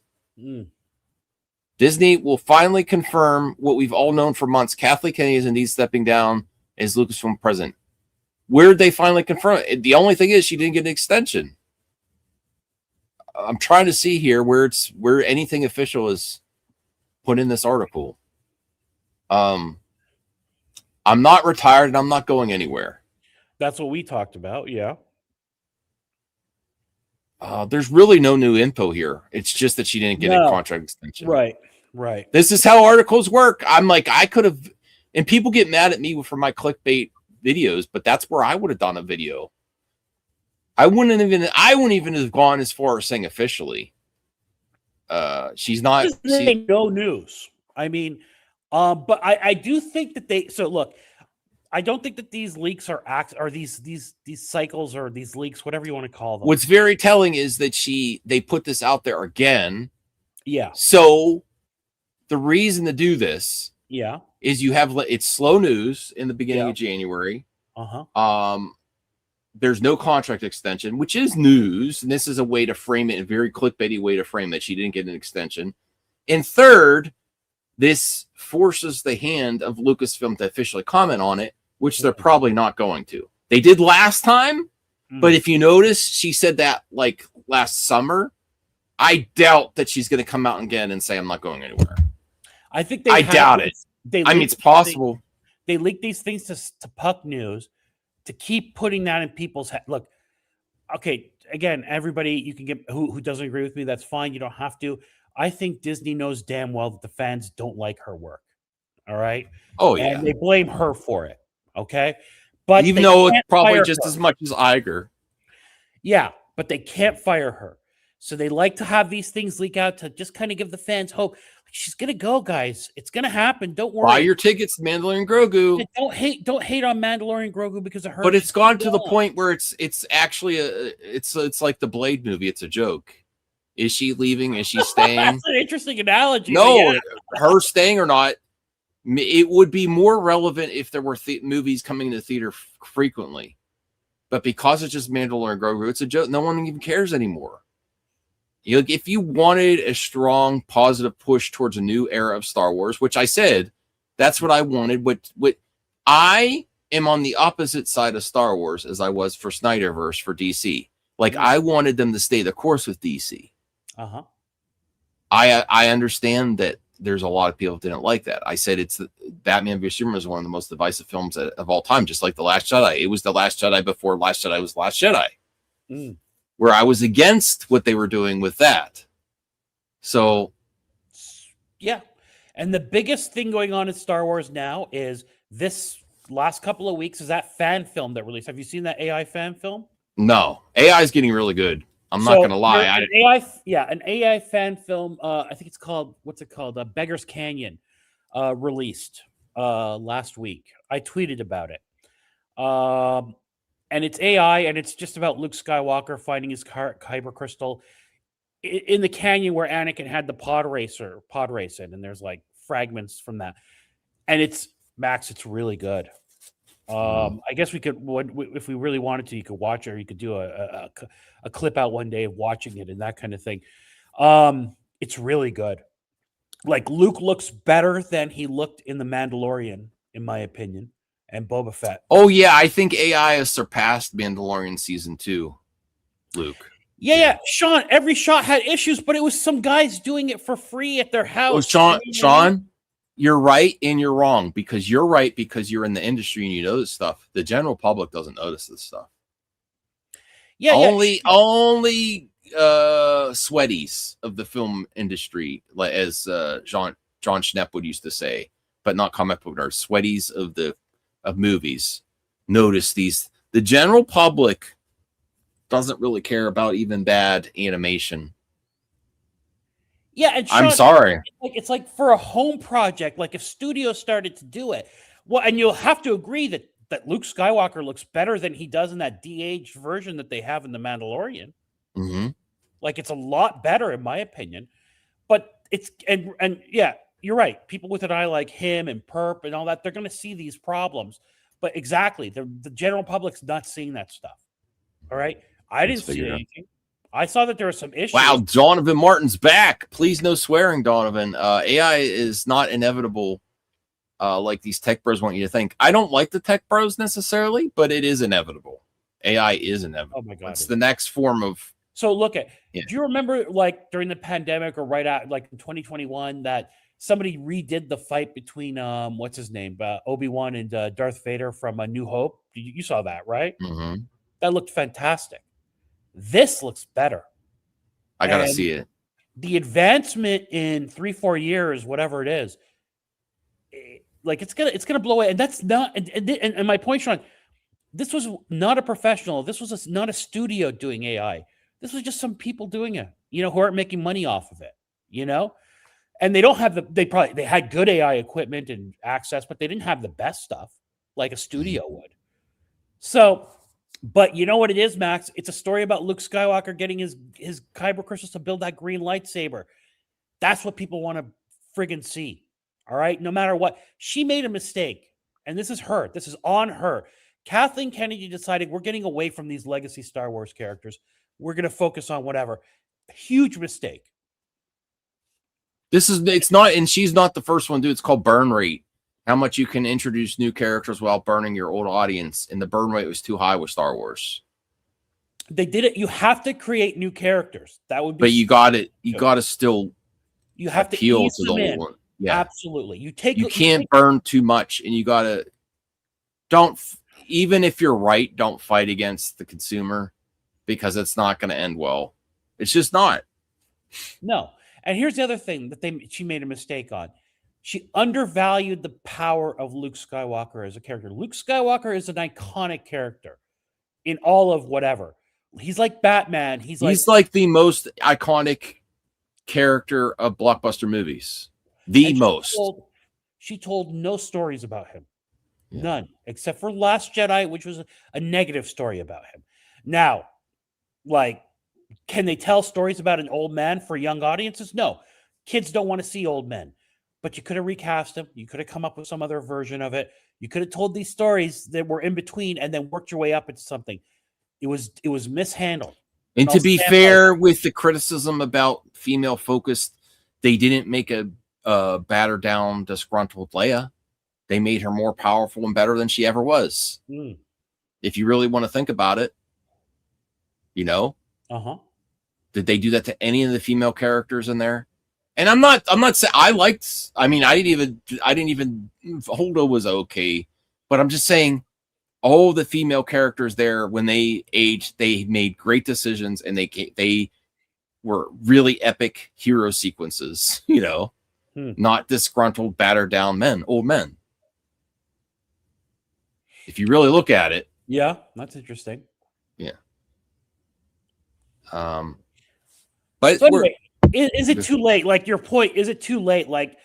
Disney will finally confirm what we've all known for months. Kathleen Kennedy is indeed stepping down as Lucasfilm president. Where did they finally confirm it? The only thing is she didn't get an extension. I'm trying to see here where anything official is put in this article. I'm not retired and I'm not going anywhere. That's what we talked about. Yeah. There's really no new info here. It's just that she didn't get a contract extension. Right. This is how articles work. I'm like, I could have, and people get mad at me for my clickbait videos, but that's where I would have done a video. I wouldn't even have gone as far as saying officially. She's not. No news. I mean, but I do think that they. So look, I don't think that these leaks are these cycles or these leaks, whatever you want to call them. What's very telling is that they put this out there again. Yeah. So the reason to do this is you have it's slow news in the beginning of January. There's no contract extension, which is news, and this is a way to frame it, a very clickbaity way to frame that she didn't get an extension. And third, this forces the hand of Lucasfilm to officially comment on it, which they're probably not going to. They did last time, but if you notice, she said that like last summer. I doubt that she's going to come out again and say, I'm not going anywhere. I think I doubt it. I mean, it's possible. They leak these things to Puck News to keep putting that in people's head. Look, okay, again, everybody, you can get who doesn't agree with me. That's fine. You don't have to. I think Disney knows damn well that the fans don't like her work. All right. Oh, yeah. And they blame her for it. Okay. But even though it's probably just as much as Iger. Yeah, but they can't fire her. So they like to have these things leak out to just kind of give the fans hope. She's gonna go, guys. It's gonna happen. Don't worry. Buy your tickets, Mandalorian Grogu. Don't hate on Mandalorian Grogu because of her. But it's gone to the point where it's actually it's like the Blade movie. It's a joke. Is she leaving? Is she staying? That's an interesting analogy. No, her staying or not. It would be more relevant if there were movies coming to the theater frequently. But because it's just Mandalorian Grogu, it's a joke. No one even cares anymore. If you wanted a strong, positive push towards a new era of Star Wars, which I said, that's what I wanted. What I am on the opposite side of Star Wars as I was for Snyderverse for DC. Like I wanted them to stay the course with DC. I understand that there's a lot of people that didn't like that. I said Batman v Superman is one of the most divisive films of all time, just like The Last Jedi. It was The Last Jedi before Last Jedi was Last Jedi. Where I was against what they were doing with that. So, yeah. And the biggest thing going on in Star Wars now is this last couple of weeks is that fan film that released. Have you seen that AI fan film? No. AI is getting really good. I'm not going to lie. An AI fan film. I think it's called, what's it called? Beggar's Canyon released last week. I tweeted about it. And it's AI, and it's just about Luke Skywalker finding his kyber crystal in the canyon where Anakin had the pod race in, and there's like fragments from that. And it's really good. I guess we could, if we really wanted to, you could watch it, or you could do a clip out one day of watching it and that kind of thing. It's really good. Like Luke looks better than he looked in The Mandalorian, in my opinion. And Boba Fett. Oh, yeah. I think AI has surpassed Mandalorian Season 2, Luke. Yeah. Sean, every shot had issues, but it was some guys doing it for free at their house. Oh, Sean, you're right and you're wrong, because you're right because you're in the industry and you know this stuff. The general public doesn't notice this stuff. Yeah. Only sweaties of the film industry, like as John Schnepp would used to say, but not comic book nerds, sweaties of movies notice these. The general public doesn't really care about even bad animation. Yeah, and Sean, I'm sorry. It's like for a home project, like if studios started to do it, well, and you'll have to agree that Luke Skywalker looks better than he does in that de-aged version that they have in The Mandalorian. Like it's a lot better in my opinion. But it's and yeah, you're right. People with an eye like him and Perp and all that, they're going to see these problems. But exactly, the general public's not seeing that stuff. All right? I didn't see anything. I saw that there were some issues. Wow, Donovan Martin's back. Please no swearing, Donovan. AI is not inevitable like these tech bros want you to think. I don't like the tech bros necessarily, but it is inevitable. AI is inevitable. Oh my God. It's the next form of... So look at... Yeah. Do you remember like during the pandemic or right out like in 2021 that somebody redid the fight between what's his name, Obi-Wan and Darth Vader from A New Hope? You saw that, right? That looked fantastic. This looks better. I gotta see it. The advancement in 3-4 years, whatever it is, like it's gonna blow away. And that's not. And my point, Sean, this was not a professional. This was not a studio doing AI. This was just some people doing it, who aren't making money off of it, And they don't have they had good AI equipment and access, but they didn't have the best stuff like a studio would. So, but you know what it is, Max? It's a story about Luke Skywalker getting his kyber crystals to build that green lightsaber. That's what people want to friggin' see. All right. No matter what, she made a mistake. And this is her. This is on her. Kathleen Kennedy decided we're getting away from these legacy Star Wars characters. We're going to focus on whatever. Huge mistake. It's not, and she's not the first one to do it. It's called burn rate. How much you can introduce new characters without burning your old audience. And the burn rate was too high with Star Wars. They did it. You have to create new characters. That would be. But you got to still. You have to appeal ease to them the in. old one. Yeah, absolutely. You can't burn too much, and you gotta even if you're right, don't fight against the consumer because it's not going to end well. It's just not. No. And here's the other thing that she made a mistake on. She undervalued the power of Luke Skywalker as a character. Luke Skywalker is an iconic character in all of whatever. He's like Batman. He's like the most iconic character of blockbuster movies. The most. She told no stories about him. Yeah. None. Except for Last Jedi, which was a negative story about him. Now, like, can they tell stories about an old man for young audiences? No. Kids don't want to see old men. But you could have recast him. You could have come up with some other version of it. You could have told these stories that were in between and then worked your way up into something. It was mishandled. And to be fair, with the criticism about female focused, they didn't make a battered down, disgruntled Leia. They made her more powerful and better than she ever was. Mm. If you really want to think about it, you know. Did they do that to any of the female characters in there? And I'm not saying I didn't even Holdo was okay, but I'm just saying all the female characters there, when they aged, they made great decisions and they were really epic hero sequences, you know, not disgruntled, battered down old men. If you really look at it. Yeah, that's interesting. Yeah. But so anyway, is it too late? Like your point, is it too late? Like,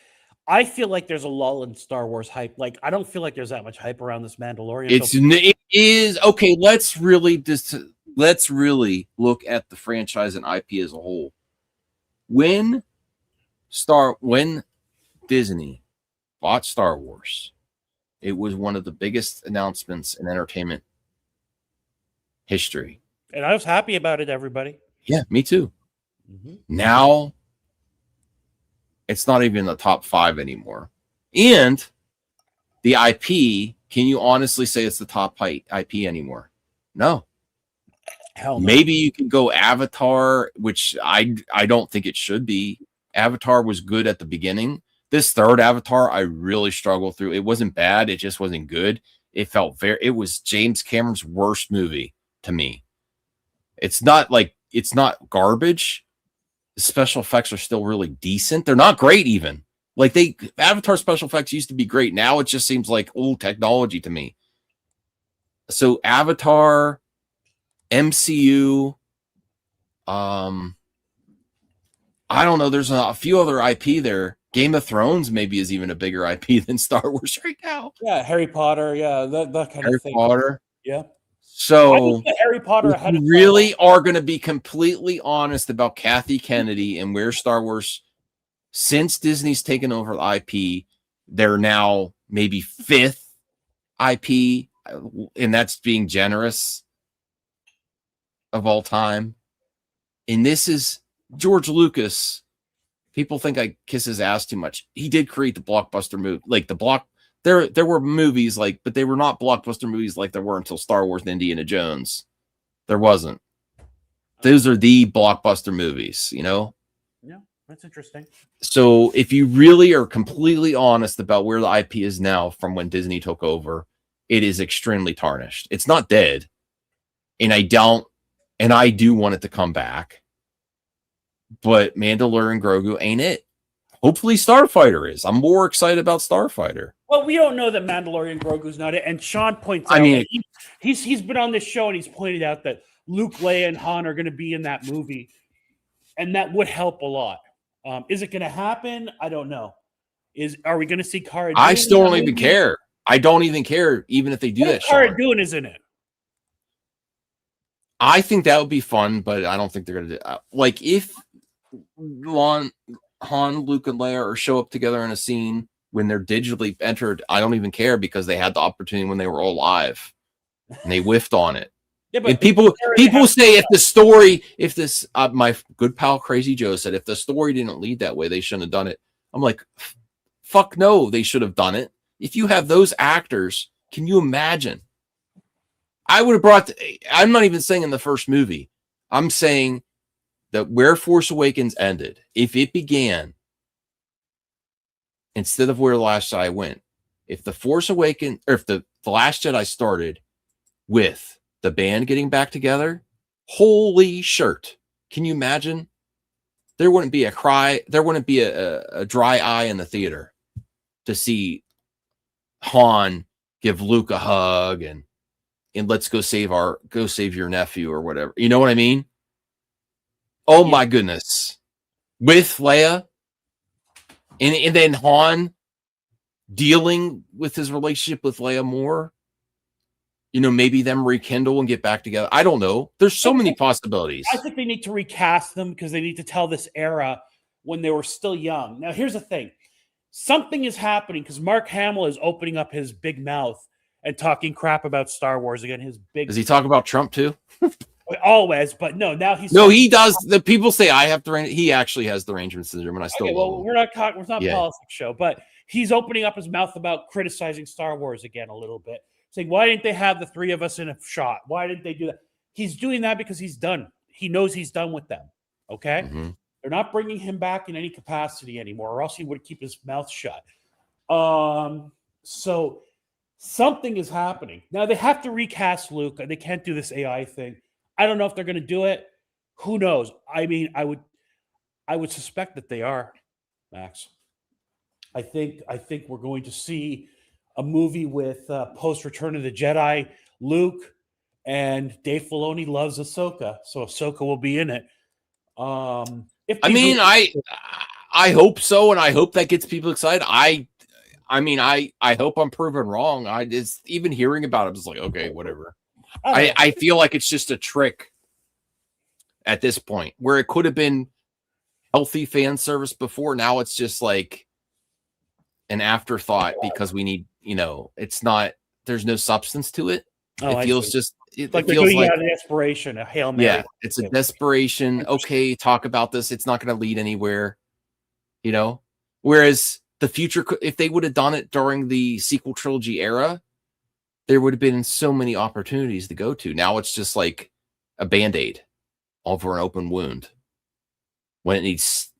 I feel like there's a lull in Star Wars hype. Like, I don't feel like there's that much hype around this Mandalorian. It is okay. Let's really look at the franchise and IP as a whole. When Disney bought Star Wars, it was one of the biggest announcements in entertainment history. And I was happy about it, everybody. Yeah, me too. Mm-hmm. Now, it's not even in the top 5 anymore. And the IP, can you honestly say it's the top IP anymore? No. Hell no. Maybe you can go Avatar, which I don't think it should be. Avatar was good at the beginning. This third Avatar, I really struggled through. It wasn't bad. It just wasn't good. It was James Cameron's worst movie to me. It's not garbage. The special effects are still really decent. They're not great even. Like Avatar special effects used to be great. Now it just seems like old technology to me. So Avatar, MCU, I don't know. There's a few other IP there. Game of Thrones maybe is even a bigger IP than Star Wars right now. Yeah, Harry Potter. Yeah, that kind of thing. Harry Potter. Yeah. So Harry Potter if you really are going to be completely honest about Kathy Kennedy and where Star Wars, since Disney's taken over the IP, they're now maybe 5th IP, and that's being generous, of all time. And this is George Lucas. People think I kiss his ass too much. He did create the blockbuster movie, like there were movies but they were not blockbuster movies like there were until Star Wars and Indiana Jones. There wasn't. Those are the blockbuster movies, you know? Yeah, that's interesting. So if you really are completely honest about where the IP is now from when Disney took over, it is extremely tarnished. It's not dead. And I do want it to come back. But Mandalorian Grogu ain't it. Hopefully Starfighter is. I'm more excited about Starfighter. Well, we don't know that Mandalorian Grogu's not it. And Sean points out, he's been on this show and he's pointed out that Luke, Leia, and Han are going to be in that movie. And that would help a lot. Is it going to happen? I don't know. Are we going to see Cara Dune? I still don't even care. I don't even care, even if they do that. Cara Dune is in it. I think that would be fun, but I don't think they're going to do if Han, Luke, and Leia or show up together in a scene when they're digitally entered, I don't even care because they had the opportunity when they were all live and they whiffed on it. Yeah, but and people say if this my good pal Crazy Joe said if the story didn't lead that way, they shouldn't have done it. I'm like, fuck no, they should have done it. If you have those actors, can you imagine? I would have I'm not even saying in the first movie. I'm saying that where Force Awakens ended, if it began instead of where The Last Jedi went, if the Force Awakens or if the Last Jedi started with the band getting back together, holy shirt. Can you imagine? There wouldn't be a cry. There wouldn't be a dry eye in the theater to see Han give Luke a hug and let's go save your nephew or whatever. You know what I mean? Oh my goodness. With Leia and then Han dealing with his relationship with Leia more. You know, maybe them rekindle and get back together. I don't know. There's so many possibilities. I think they need to recast them because they need to tell this era when they were still young. Now, here's the thing. Something is happening because Mark Hamill is opening up his big mouth and talking crap about Star Wars again. Does he talk about Trump too? Always, but no, now he's... No, he does. The people say I have the... He actually has derangement syndrome, and I still love him. We're not a politics show, but he's opening up his mouth about criticizing Star Wars again a little bit. Saying, why didn't they have the three of us in a shot? Why didn't they do that? He's doing that because he's done. He knows he's done with them. Okay? Mm-hmm. They're not bringing him back in any capacity anymore, or else he would keep his mouth shut. So something is happening. Now, they have to recast Luke. They can't do this AI thing. I don't know if they're going to do it. Who knows? I mean, I would suspect that they are, Max. I think we're going to see a movie with post Return of the Jedi, Luke, and Dave Filoni loves Ahsoka, so Ahsoka will be in it. I hope so, and I hope that gets people excited. I hope I'm proven wrong. I just even hearing about it is like, okay, whatever. I feel like it's just a trick at this point where it could have been healthy fan service before. Now it's just like an afterthought because we need. You know, it's not. There's no substance to it. It feels just. It feels like an desperation, a Hail Mary. Yeah, it's a desperation. Okay, talk about this. It's not going to lead anywhere. You know, whereas the future, if they would have done it during the sequel trilogy era, there would have been so many opportunities to go to. Now it's just like a Band-Aid over an open wound when it needs,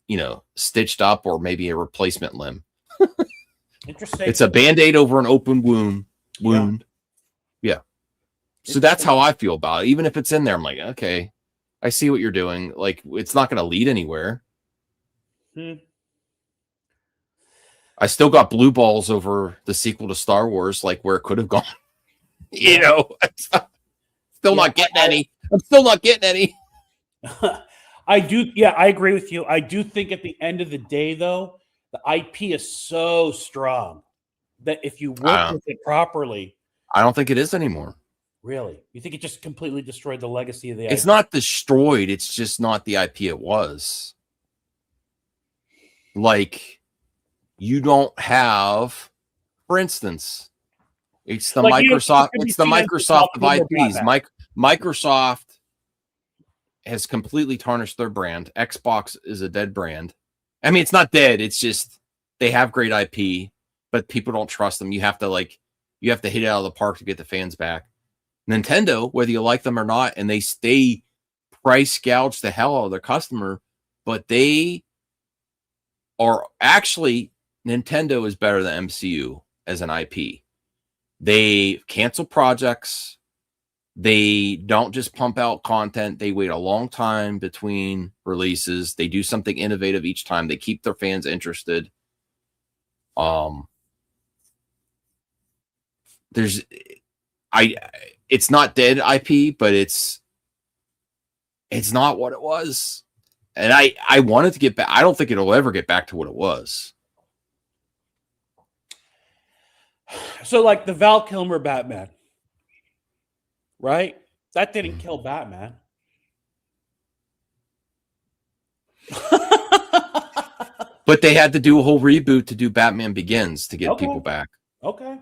stitched up or maybe a replacement limb. Interesting. It's a Band-Aid over an open wound. Yeah. So that's how I feel about it. Even if it's in there, I'm like, okay, I see what you're doing. Like, it's not going to lead anywhere. I still got blue balls over the sequel to Star Wars, like where it could have gone. Still not getting any. I'm still not getting any. I do. Yeah, I agree with you. I do think at the end of the day, though, the IP is so strong that if you work with it properly, I don't think it is anymore. Really? You think it just completely destroyed the legacy of the IP? It's not destroyed. It's just not the IP it was. Like, you don't have, for instance, it's the Microsoft. It's the Microsoft of IPs. Microsoft has completely tarnished their brand. Xbox is a dead brand. I mean, it's not dead. It's just they have great IP, but people don't trust them. You have to hit it out of the park to get the fans back. Nintendo, whether you like them or not, and they price gouge the hell out of their customer, but they are actually, Nintendo is better than MCU as an IP. They cancel projects. They don't just pump out content. They wait a long time between releases. They do something innovative each time. They keep their fans interested. It's not dead IP, but it's not what it was. And I wanted to get back. I don't think it'll ever get back to what it was. So like the Val Kilmer Batman, right? That didn't kill Batman. But they had to do a whole reboot to do Batman Begins to get Okay. people back. Okay.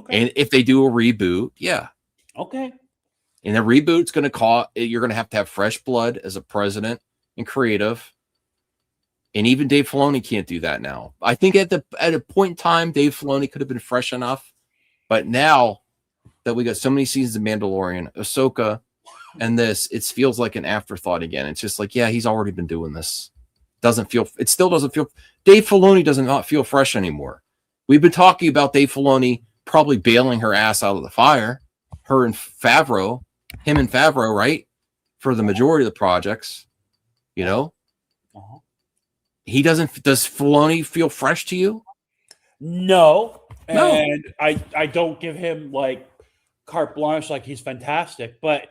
And if they do a reboot, yeah. Okay. And the reboot's going to call, you're going to have fresh blood as a president and creative. And even Dave Filoni can't do that now. I think at a point in time, Dave Filoni could have been fresh enough. But now that we got so many seasons of Mandalorian, Ahsoka, and this, it feels like an afterthought again. It's just like, yeah, he's already been doing this. It still doesn't feel, Dave Filoni does not feel fresh anymore. We've been talking about Dave Filoni probably bailing her ass out of the fire. Him and Favreau, right? For the majority of the projects, you know? Uh-huh. Does Filoni feel fresh to you? No. And I don't give him like carte blanche like he's fantastic. But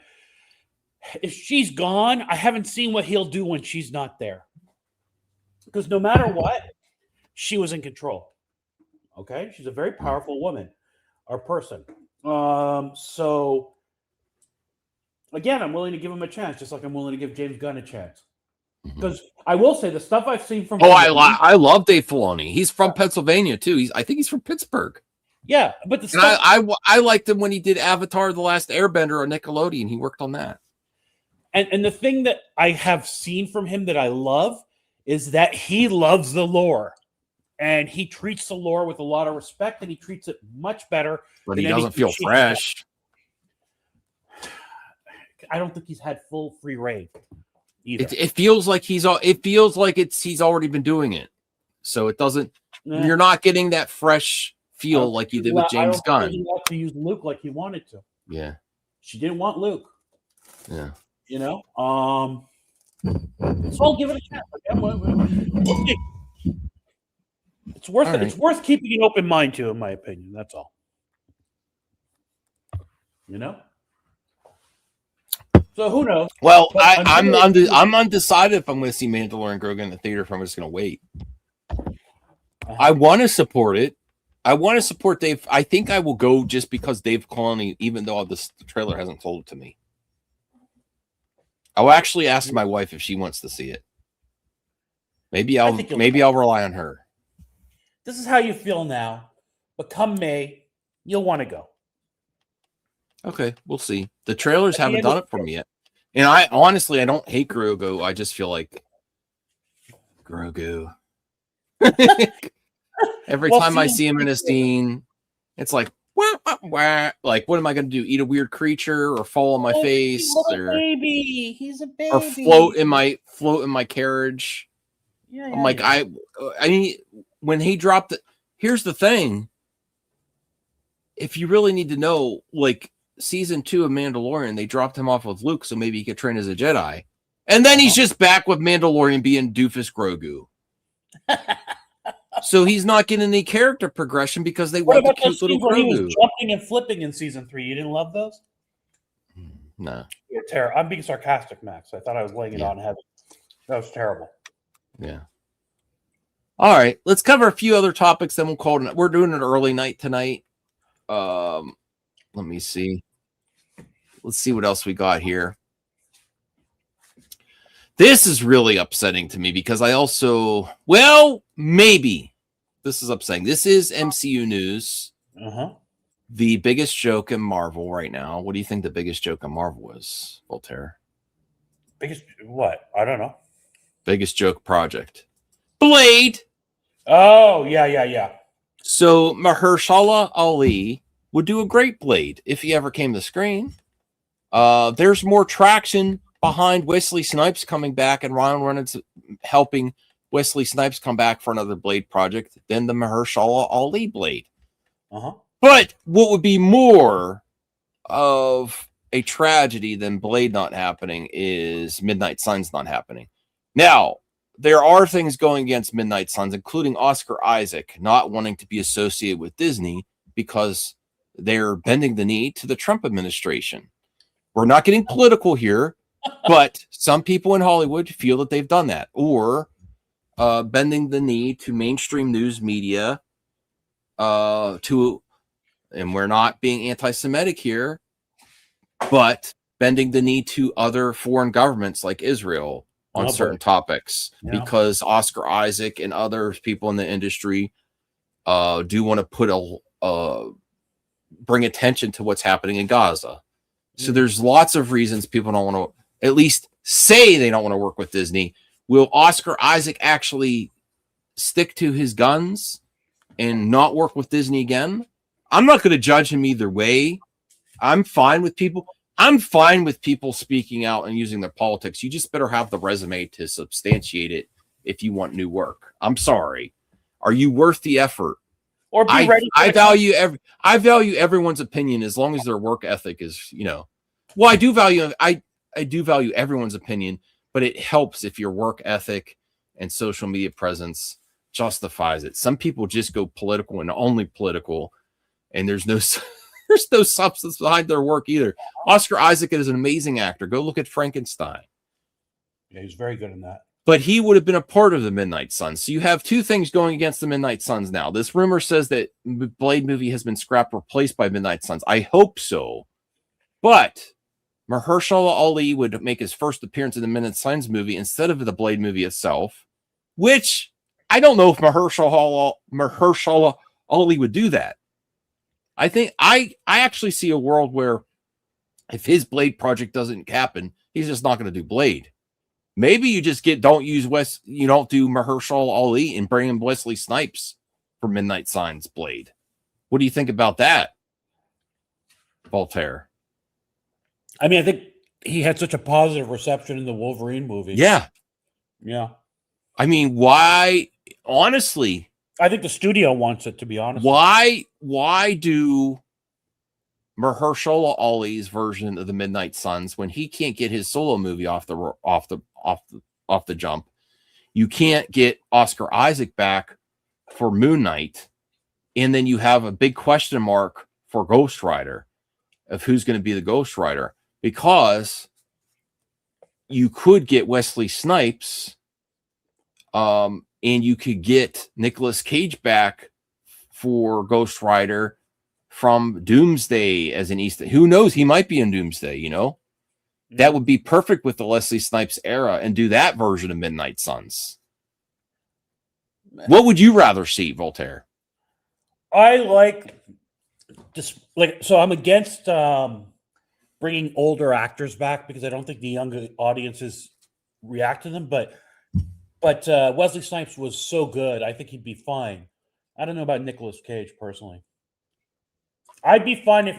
if she's gone, I haven't seen what he'll do when she's not there. Because no matter what, she was in control. Okay? She's a very powerful woman or person. So again, I'm willing to give him a chance, just like I'm willing to give James Gunn a chance. Because I will say the stuff I've seen from I love Dave Filoni. He's from Pennsylvania too. I think he's from Pittsburgh. Yeah, but the stuff I liked him when he did Avatar: The Last Airbender on Nickelodeon. He worked on that. And the thing that I have seen from him that I love is that he loves the lore. And he treats the lore with a lot of respect, and he treats it much better. But he doesn't feel fresh. I don't think he's had full free reign either. It feels like he's already been doing it. So it doesn't. You're not getting that fresh feel like you did with James Gunn. He wanted to use Luke like he wanted to. Yeah. She didn't want Luke. Yeah. You know. So I'll give it a chance. We'll see. It's worth it. Right. It's worth keeping an open mind to, in my opinion. That's all. You know. So who knows? Well, I'm undecided if I'm going to see Mandalorian Grogu in the theater. If I'm just going to wait. I want to support it. I want to support Dave. I think I will go just because Dave Filoni, even though the trailer hasn't told it to me. I'll actually ask my wife if she wants to see it. Maybe I'll rely on her. This is how you feel now, but come May, you'll want to go. Okay, we'll see. The trailers haven't done it for me yet. And I don't hate Grogu. I just feel like Grogu. Every time I see him in a scene, it's like, wah, wah, wah. Like, what am I going to do? Eat a weird creature or fall on my face? He's a baby. He's a baby. Or float in my carriage. Yeah, I'm like, I mean, when he dropped it, here's the thing. If you really need to know, like, season 2 of Mandalorian, they dropped him off with Luke so maybe he could train as a Jedi. And then he's just back with Mandalorian being doofus Grogu. So he's not getting any character progression because they want the cute little Grogu. He was jumping and flipping in season 3. You didn't love those? No. You're terrible. I'm being sarcastic, Max. I thought I was laying it on heavy. That was terrible. Yeah. All right. Let's cover a few other topics, then we'll call it. We're doing an early night tonight. Let me see. Let's see what else we got here. This is really upsetting to me because maybe this is upsetting. This is MCU news. The biggest joke in Marvel right now. What do you think the biggest joke in Marvel is, Voltaire? Biggest what? I don't know. Biggest joke project. Blade. Oh, yeah. So Mahershala Ali would do a great Blade if he ever came to screen. There's more traction behind Wesley Snipes coming back and Ryan Reynolds helping Wesley Snipes come back for another Blade project than the Mahershala Ali Blade. But what would be more of a tragedy than Blade not happening is Midnight Suns not happening. Now, there are things going against Midnight Suns, including Oscar Isaac not wanting to be associated with Disney because they're bending the knee to the Trump administration. We're not getting political here, but some people in Hollywood feel that they've done that, or bending the knee to mainstream news media, and we're not being anti-Semitic here, but bending the knee to other foreign governments like Israel on certain topics because Oscar Isaac and other people in the industry do want to put bring attention to what's happening in Gaza. So there's lots of reasons people don't want to at least say they don't want to work with Disney. Will Oscar Isaac actually stick to his guns and not work with Disney again? I'm not going to judge him either way. I'm fine with people speaking out and using their politics. You just better have the resume to substantiate it if you want new work. I'm sorry. Are you worth the effort? Or be ready. I value everyone's opinion as long as their work ethic is, well, I do value everyone's opinion, but it helps if your work ethic and social media presence justifies it. Some people just go political and only political, and there's no substance behind their work either. Oscar Isaac is an amazing actor. Go look at Frankenstein. Yeah, he's very good in that. But he would have been a part of the Midnight Suns. So you have two things going against the Midnight Suns now. This rumor says that Blade movie has been scrapped, replaced by Midnight Suns. I hope so. But Mahershala Ali would make his first appearance in the Midnight Suns movie instead of the Blade movie itself, which I don't know if Mahershala Ali would do that. I think I actually see a world where if his Blade project doesn't happen, he's just not going to do Blade. Maybe you just you don't do Mahershala Ali and bring in Wesley Snipes for Midnight Suns Blade. What do you think about that, Voltaire? I mean, I think he had such a positive reception in the Wolverine movie. Yeah. Yeah. I mean, why? Honestly, I think the studio wants it, to be honest. Why do Mahershala Ali's version of the Midnight Suns when he can't get his solo movie off the jump? You can't get Oscar Isaac back for Moon Knight, and then you have a big question mark for Ghost Rider of who's going to be the Ghost Rider, because you could get Wesley Snipes, and you could get Nicolas Cage back for Ghost Rider from Doomsday as an East. Who knows? He might be in Doomsday, That would be perfect with the Wesley Snipes era and do that version of Midnight Suns. What would you rather see, Voltaire? I so I'm against bringing older actors back because I don't think the younger audiences react to them, but Wesley Snipes was so good. I think he'd be fine. I don't know about Nicolas Cage personally. I'd be fine if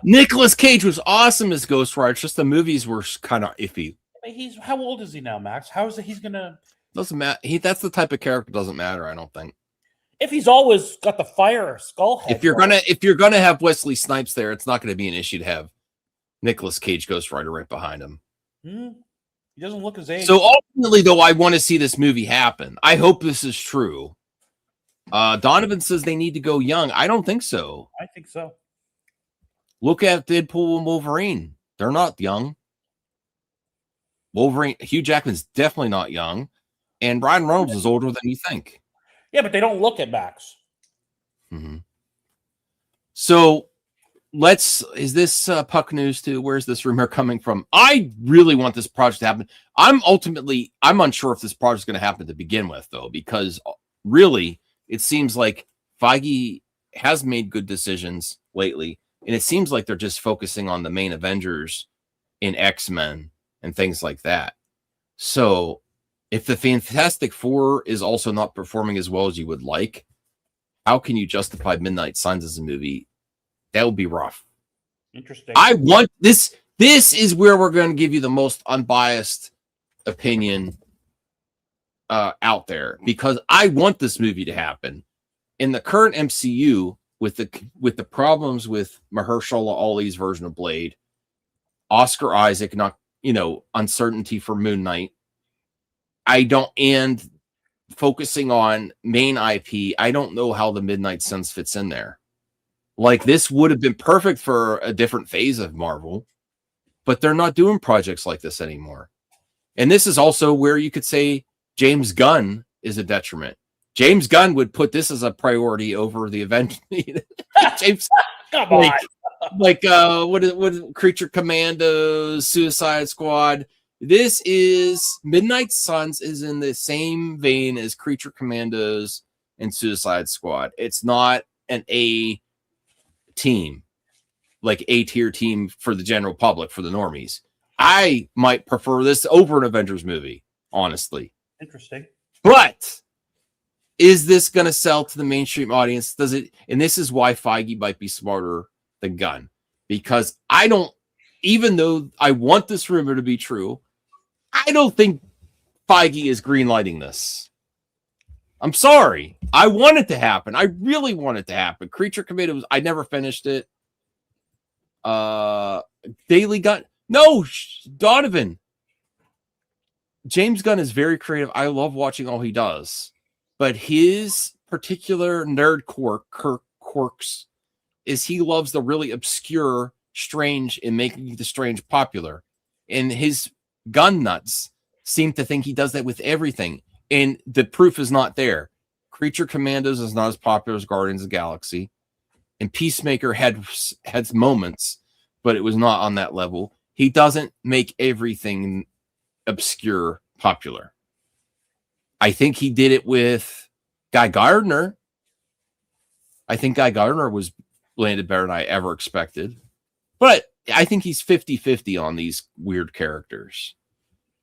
Nicolas Cage was awesome as Ghost Rider. It's just the movies were kind of iffy. How old is he now, Max? How is it he's gonna? Doesn't matter. That's the type of character. Doesn't matter. I don't think. If he's always got the fire skull head. If you're gonna have Wesley Snipes there, it's not going to be an issue to have Nicolas Cage Ghost Rider right behind him. He doesn't look his age. So ultimately, though, I want to see this movie happen. I hope this is true. Donovan says they need to go young. I don't think so. I think so. Look at Deadpool and Wolverine. They're not young. Hugh Jackman's definitely not young. And Ryan Reynolds is older than you think. Yeah, but they don't look at Max. Mm-hmm. So is this puck news too? Where's this rumor coming from? I really want this project to happen. I'm unsure if this project is going to happen to begin with, though, because really it seems like Feige has made good decisions lately. And it seems like they're just focusing on the main Avengers in X-Men and things like that. So if the Fantastic Four is also not performing as well as you would like, how can you justify Midnight Suns as a movie? That would be rough. Interesting. I want this. This is where we're going to give you the most unbiased opinion out there, because I want this movie to happen. In the current MCU, with the problems with Mahershala Ali's version of Blade, Oscar Isaac, uncertainty for Moon Knight, and focusing on main IP, I don't know how the Midnight Suns fits in there. Like, this would have been perfect for a different phase of Marvel, but they're not doing projects like this anymore. And this is also where you could say James Gunn is a detriment. James Gunn would put this as a priority over the event. James, come on. What is Creature Commandos, Suicide Squad? This is Midnight Suns is in the same vein as Creature Commandos and Suicide Squad. It's not an A team, like A tier team for the general public, for the normies. I might prefer this over an Avengers movie, honestly. Interesting. But is this going to sell to the mainstream audience? Does it? And this is why Feige might be smarter than Gunn, because I don't, even though I want this rumor to be true, I don't think Feige is greenlighting this. I'm sorry. I want it to happen. I really want it to happen. Creature Commandos, I never finished it. Daily Gunn. No, Donovan. James Gunn is very creative. I love watching all he does. But his particular nerd quirks is he loves the really obscure strange and making the strange popular. And his gun nuts seem to think he does that with everything. And the proof is not there. Creature Commandos is not as popular as Guardians of the Galaxy. And Peacemaker had moments, but it was not on that level. He doesn't make everything obscure popular. I think he did it with Guy Gardner. I think Guy Gardner was landed better than I ever expected. But I think he's 50-50 on these weird characters.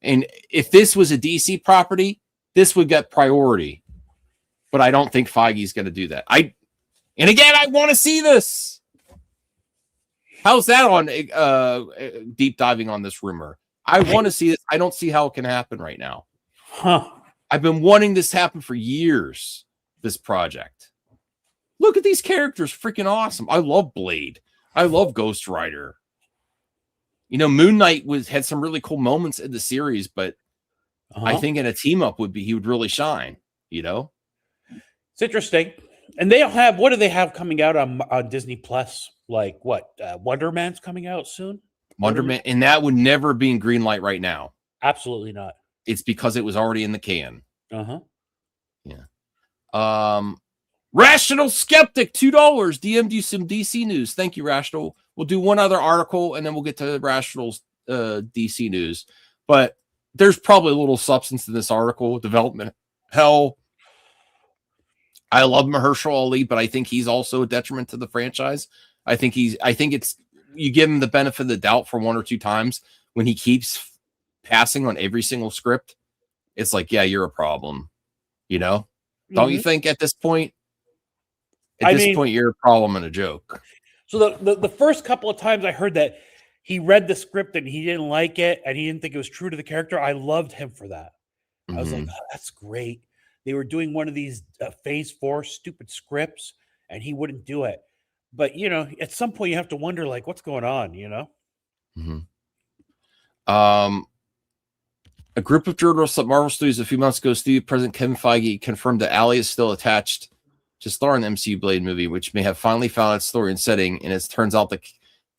And if this was a DC property, this would get priority. But I don't think Feige's going to do that. And again, I want to see this. How's that on deep diving on this rumor? I want to see it. I don't see how it can happen right now. I've been wanting this to happen for years, this project. Look at these characters. Freaking awesome. I love Blade. I love Ghost Rider. You know, Moon Knight had some really cool moments in the series, but I think in a team up he would really shine, you know? It's interesting. And they have, what do they have coming out on Disney Plus? Like what? Wonder Man's coming out soon? Wonder Man, and that would never be in green light right now. Absolutely not. It's because it was already in the can. Yeah. Rational Skeptic, $2. DM'd you some DC news. Thank you, Rational. We'll do one other article and then we'll get to Rational's DC news. But there's probably a little substance in this article. Development hell. I love Mahershala Ali, but I think he's also a detriment to the franchise. I think it's, you give him the benefit of the doubt for one or two times. When he keeps passing on every single script, it's like, yeah, you're a problem. You know? Don't you think at this point? At this point, you're a problem and a joke. So the first couple of times I heard that he read the script and he didn't like it and he didn't think it was true to the character, I loved him for that. I was like, oh, that's great. They were doing one of these Phase 4 stupid scripts and he wouldn't do it. But, you know, at some point you have to wonder, like, what's going on, you know? A group of journalists at Marvel Studios a few months ago, studio president Kevin Feige confirmed that Ali is still attached to star in the MCU Blade movie, which may have finally found its story and setting. And it turns out that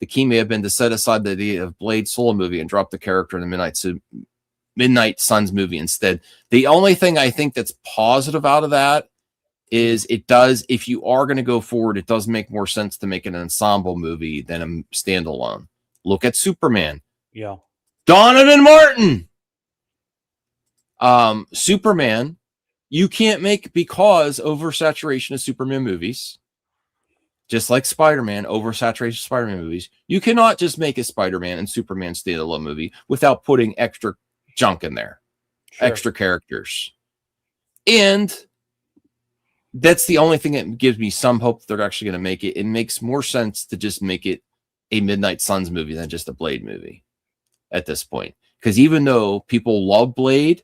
the key may have been to set aside the idea of Blade solo movie and drop the character in the Midnight Suns movie instead. The only thing I think that's positive out of that is it does, if you are going to go forward, it does make more sense to make an ensemble movie than a standalone. Look at Superman. Yeah. Donovan Martin. Superman, you can't make, because oversaturation of Superman movies, just like Spider-Man, oversaturation of Spider-Man movies, you cannot just make a Spider-Man and Superman standalone movie without putting extra junk in there, extra characters. And that's the only thing that gives me some hope that they're actually going to make it. It makes more sense to just make it a Midnight Suns movie than just a Blade movie at this point. Because even though people love Blade,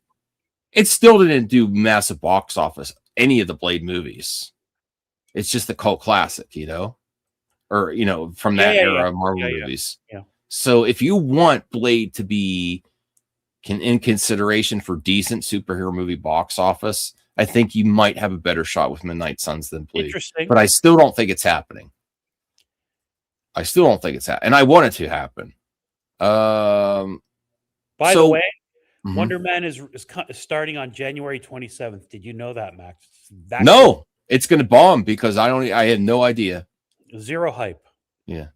it still didn't do massive box office, any of the Blade movies. It's just a cult classic, you know? Or, you know, from that era of Marvel movies. Yeah. So if you want Blade to be in consideration for decent superhero movie box office, I think you might have a better shot with Midnight Suns than Blade. Interesting. But I still don't think it's happening. And I want it to happen. By the way, Wonder Man is starting on January 27th. Did you know that, Max? No, it's going to bomb because I had no idea. Zero hype. Yeah.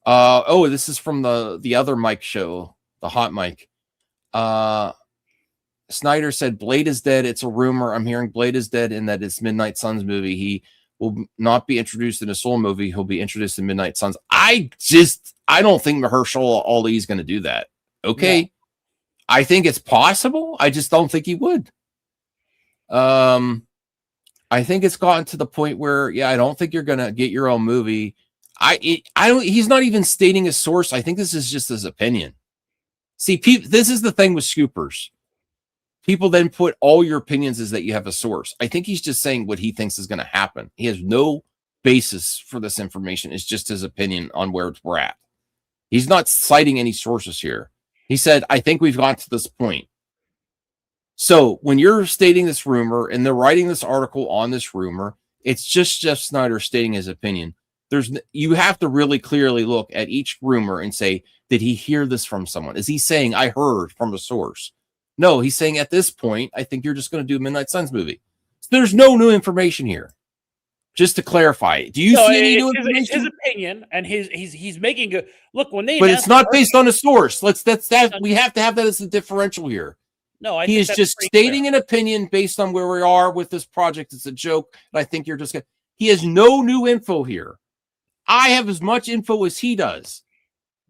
This is from the other Mike show, the Hot Mike. Snyder said Blade is dead. It's a rumor. I'm hearing Blade is dead and that it's Midnight Suns movie. He will not be introduced in a Soul movie. He'll be introduced in Midnight Suns. I don't think Mahershala Ali is going to do that. Okay. Yeah. I think it's possible. I just don't think he would. I think it's gotten to the point where, I don't think you're going to get your own movie. He's not even stating a source. I think this is just his opinion. See, this is the thing with scoopers. People then put all your opinions as that you have a source. I think he's just saying what he thinks is going to happen. He has no basis for this information. It's just his opinion on where we're at. He's not citing any sources here. He said, I think we've got to this point. So when you're stating this rumor and they're writing this article on this rumor, it's just Jeff Snyder stating his opinion. You have to really clearly look at each rumor and say, did he hear this from someone? Is he saying, I heard from a source? No, he's saying at this point, I think you're just going to do a Midnight Suns movie. So there's no new information here. Just to clarify, do you see any new information? It's his opinion, and he's making a look when they. But it's not based on a source. We have to have that as the differential here. No, he is just stating an opinion based on where we are with this project. It's a joke, and I think you're just going. He has no new info here. I have as much info as he does.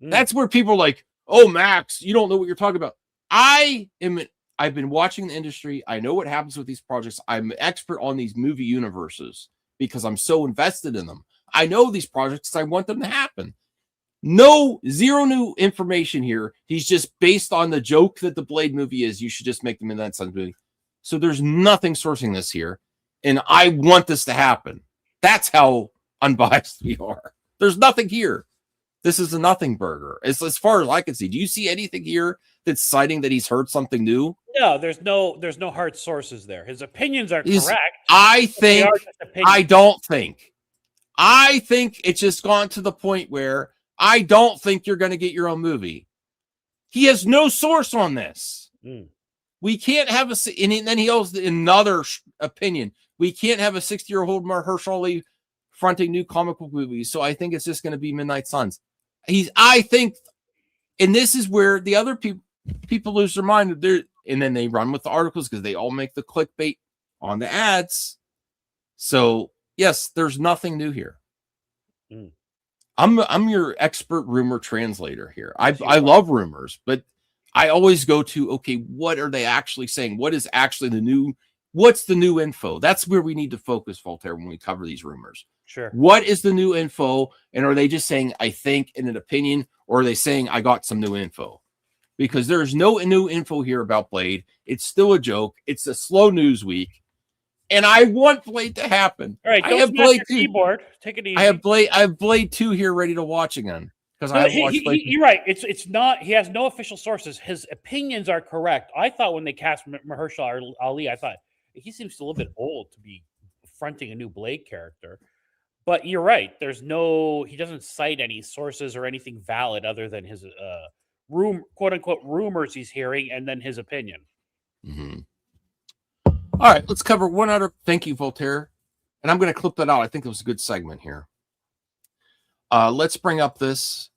That's where people are like, "Oh, Max, you don't know what you're talking about." I've been watching the industry. I know what happens with these projects. I'm an expert on these movie universes because I'm so invested in them. I know these projects. I want them to happen. Zero new information here. He's just based on the joke that the Blade movie is. You should just make the Midnight Suns movie. So there's nothing sourcing this here. And I want this to happen. That's how unbiased we are. There's nothing here. This is a nothing burger. As far as I can see. Do you see anything here that's citing that he's heard something new? No, there's no hard sources there. His opinions are correct. I think it's just gone to the point where I don't think you're going to get your own movie. He has no source on this. We can't have and then he has another opinion. We can't have a 60-year-old Mahershala Ali fronting new comic book movies. So I think it's just going to be Midnight Suns. I think, and this is where the other people lose their mind. And then they run with the articles because they all make the clickbait on the ads. So yes, there's nothing new here. I'm your expert rumor translator here. I love rumors, but I always go to, okay, what are they actually saying? What is actually what's the new info? That's where we need to focus, Voltaire, when we cover these rumors. Sure. What is the new info? And are they just saying, I think, in an opinion, or are they saying, I got some new info? Because there's no new info here about Blade. It's still a joke. It's a slow news week. And I want Blade to happen. All right, I have Blade 2. Keyboard. Take it easy. I have Blade 2 here ready to watch again. Because I have watched Blade 2. You're right. It's not, he has no official sources. His opinions are correct. I thought when they cast Mahershala Ali, I thought he seems a little bit old to be fronting a new Blade character. But you're right. He doesn't cite any sources or anything valid other than his quote unquote rumors he's hearing and then his opinion. Mm-hmm. All right, let's cover one other. Thank you, Voltaire. And I'm going to clip that out. I think it was a good segment here. Let's bring up this.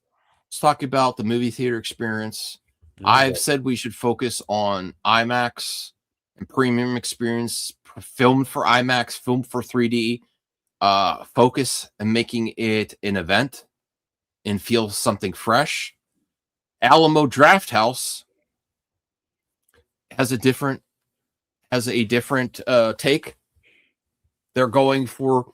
Let's talk about the movie theater experience. Okay. I've said we should focus on IMAX and premium experience, filmed for IMAX, filmed for 3D. Focus and making it an event and feel something fresh. Alamo Drafthouse has a different take. They're going for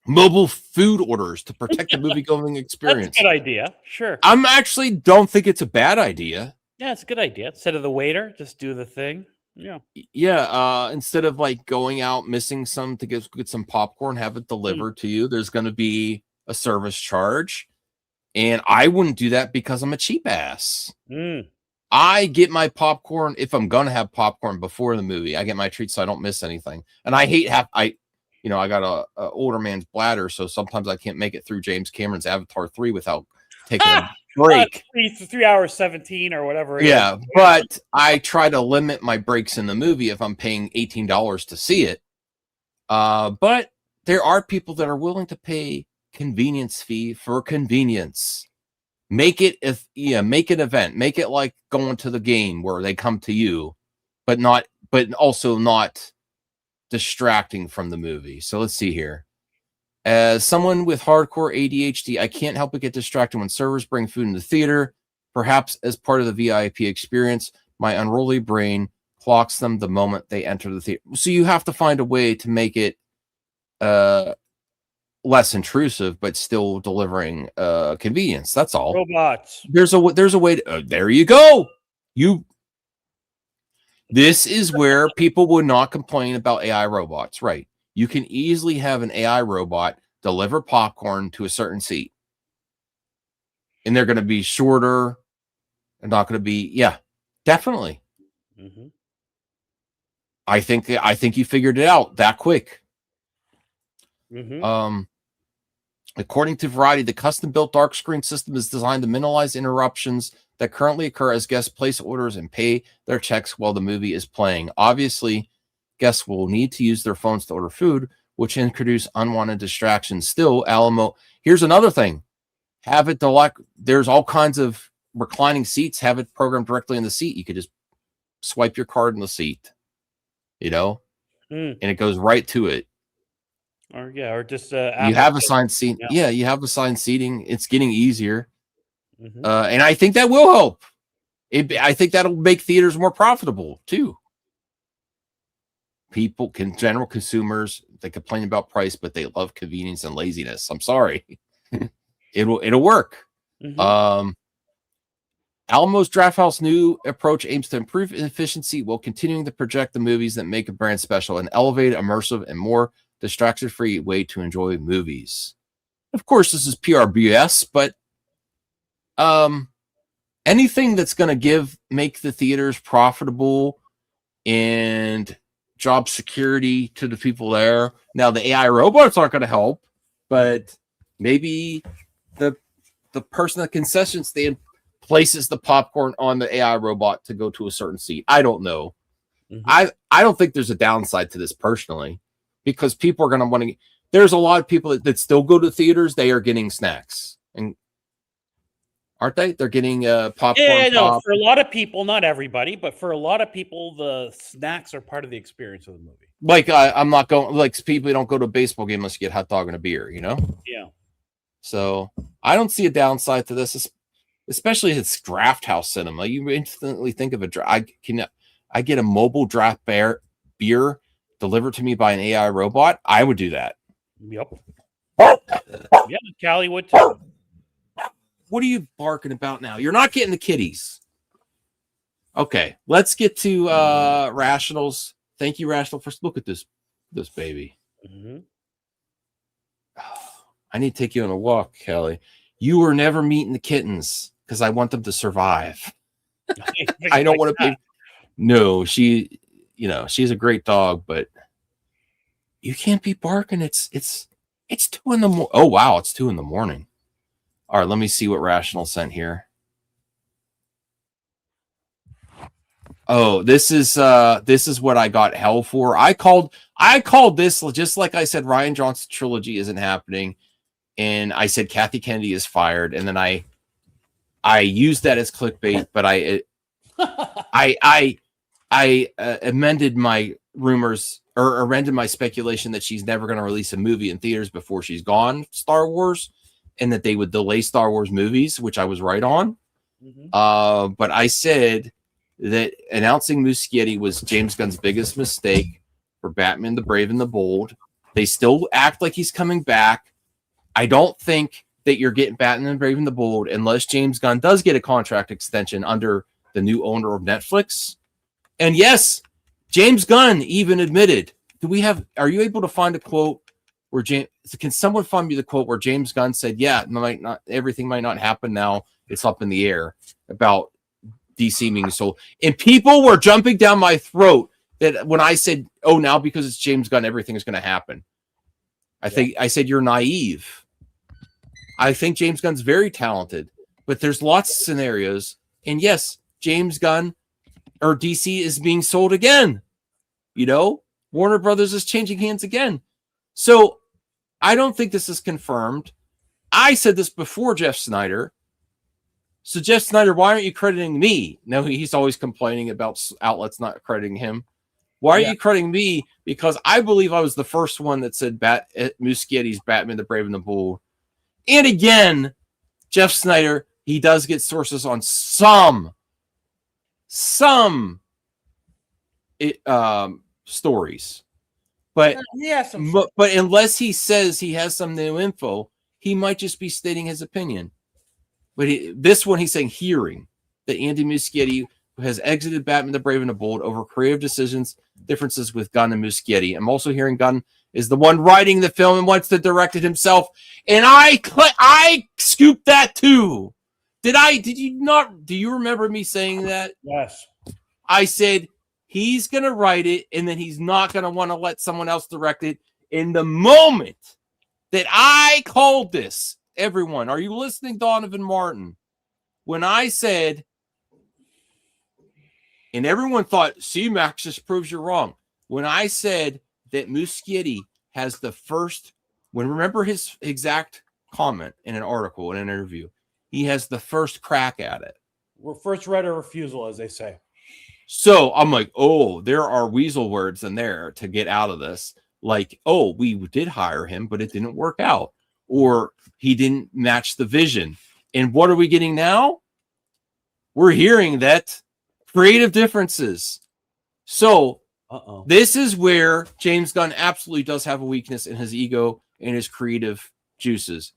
mobile food orders to protect the movie-going experience. That's a good idea. Sure. I'm actually don't think it's a bad idea. Yeah, it's a good idea. Instead of the waiter, just do the thing. Yeah. Yeah. Instead of like going out, missing some to get some popcorn, have it delivered to you, there's going to be a service charge. And I wouldn't do that because I'm a cheap ass. I get my popcorn if I'm going to have popcorn before the movie. I get my treats so I don't miss anything. And I hate I got a older man's bladder, so sometimes I can't make it through James Cameron's Avatar 3 without taking a break. 3 hours 17 or whatever. Yeah, but I try to limit my breaks in the movie if I'm paying $18 to see it. But there are people that are willing to pay convenience fee for convenience. Make it make an event. Make it like going to the game where they come to you, but also not distracting from the movie. So let's see here. As someone with hardcore ADHD, I can't help but get distracted when servers bring food in the theater. Perhaps as part of the VIP experience, my unruly brain clocks them the moment they enter the theater. So you have to find a way to make it less intrusive, but still delivering convenience. That's all. Robots. There's a way to, there you go. This is where people would not complain about AI robots, right? You can easily have an AI robot deliver popcorn to a certain seat. And they're going to be shorter. They're not going to be, yeah, definitely. Mm-hmm. I think you figured it out that quick. Mm-hmm. According to Variety, the custom-built dark screen system is designed to minimize interruptions that currently occur as guests place orders and pay their checks while the movie is playing. Obviously, guests will need to use their phones to order food, which introduce unwanted distractions. Still, Alamo, here's another thing. Have it there's all kinds of reclining seats. Have it programmed directly in the seat. You could just swipe your card in the seat, and it goes right to it. Or just you have assigned seat. Yeah, you have assigned seating. It's getting easier, and I think that will help. I think that'll make theaters more profitable too. General consumers, they complain about price, but they love convenience and laziness. I'm sorry, it'll work. Alamo's Drafthouse new approach aims to improve efficiency while continuing to project the movies that make a brand special, an elevated, immersive, and more distraction-free way to enjoy movies. Of course, this is PRBS, but anything that's going to make the theaters profitable and job security to the people there. Now, the AI robots aren't going to help, but maybe the person at the concession stand places the popcorn on the AI robot to go to a certain seat. I don't know. I don't think there's a downside to this personally, because people are going to want to. There's a lot of people that still go to theaters. They are getting snacks, and aren't they? They're getting popcorn. Yeah, no. For a lot of people, not everybody, but for a lot of people, the snacks are part of the experience of the movie. Like I'm not going. Like people don't go to a baseball game unless you get a hot dog and a beer. Yeah. So I don't see a downside to this, especially if it's draft house cinema. You instantly think of I get a mobile draft beer delivered to me by an AI robot. I would do that. Yep. Yeah, Callie would too. What are you barking about now? You're not getting the kitties. Okay, let's get to Rationals. Thank you, Rational. First, look at this baby. I need to take you on a walk, Kelly. You were never meeting the kittens because I want them to survive. I don't want to pay. No, she's a great dog, but you can't be barking. It's 2 in the morning. Oh wow, it's 2 in the morning. All right, let me see what Rational sent here. Oh, this is what I got hell for. I called this, just like I said, Ryan Johnson trilogy isn't happening, and I said Kathy Kennedy is fired, and then I used that as clickbait, but I amended my rumors or amended my speculation that she's never going to release a movie in theaters before she's gone Star Wars, and that they would delay Star Wars movies, which I was right on. But I said that announcing Muschietti was James Gunn's biggest mistake for Batman, the Brave and the Bold. They still act like he's coming back. I don't think that you're getting Batman, the Brave and the Bold unless James Gunn does get a contract extension under the new owner of Netflix. And yes, James Gunn even admitted, are you able to find a quote where can someone find me the quote where James Gunn said, yeah, everything might not happen now. It's up in the air about DC being sold. And people were jumping down my throat that when I said, oh, now because it's James Gunn, everything is going to happen. I said, you're naive. I think James Gunn's very talented, but there's lots of scenarios. And yes, James Gunn or DC is being sold again. Warner Brothers is changing hands again. So I don't think this is confirmed. I said this before Jeff Snyder. So Jeff Snyder, why aren't you crediting me? No, he's always complaining about outlets not crediting him. Why are you crediting me? Because I believe I was the first one that said Muschietti's Batman the Brave and the Bold. And again, Jeff Snyder, he does get sources on some stories. But but unless he says he has some new info, he might just be stating his opinion. But this one, he's saying hearing that Andy Muschietti has exited Batman the Brave and the Bold over creative differences with Gunn and Muschietti. I'm also hearing Gunn is the one writing the film and wants to direct it himself. And I scooped that too. Did you not? Do you remember me saying that? Yes. I said he's going to write it and then he's not going to want to let someone else direct it. In the moment that I called this, everyone, are you listening, Donovan Martin? When I said, and everyone thought, see, Max, just proves you're wrong. When I said that Muschietti has the first, remember his exact comment in an article, in an interview, he has the first crack at it. We're first right of refusal, as they say. So I'm like, oh, there are weasel words in there to get out of this. Like, oh, we did hire him, but it didn't work out. Or he didn't match the vision. And what are we getting now? We're hearing that creative differences. So this is where James Gunn absolutely does have a weakness in his ego and his creative juices.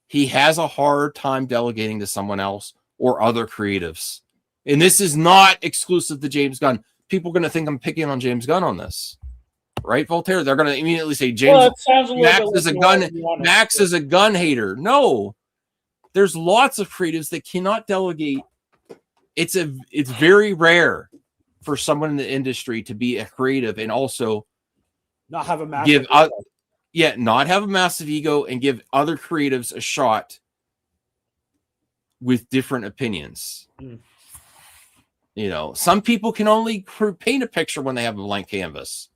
He has a hard time delegating to someone else or other creatives. And this is not exclusive to James Gunn. People are going to think I'm picking on James Gunn on this. Right, Voltaire? They're going to immediately say Max is a gun hater. No. There's lots of creatives that cannot delegate. It's very rare for someone in the industry to be a creative and also not have a massive not have a massive ego and give other creatives a shot with different opinions. You know, some people can only paint a picture when they have a blank canvas.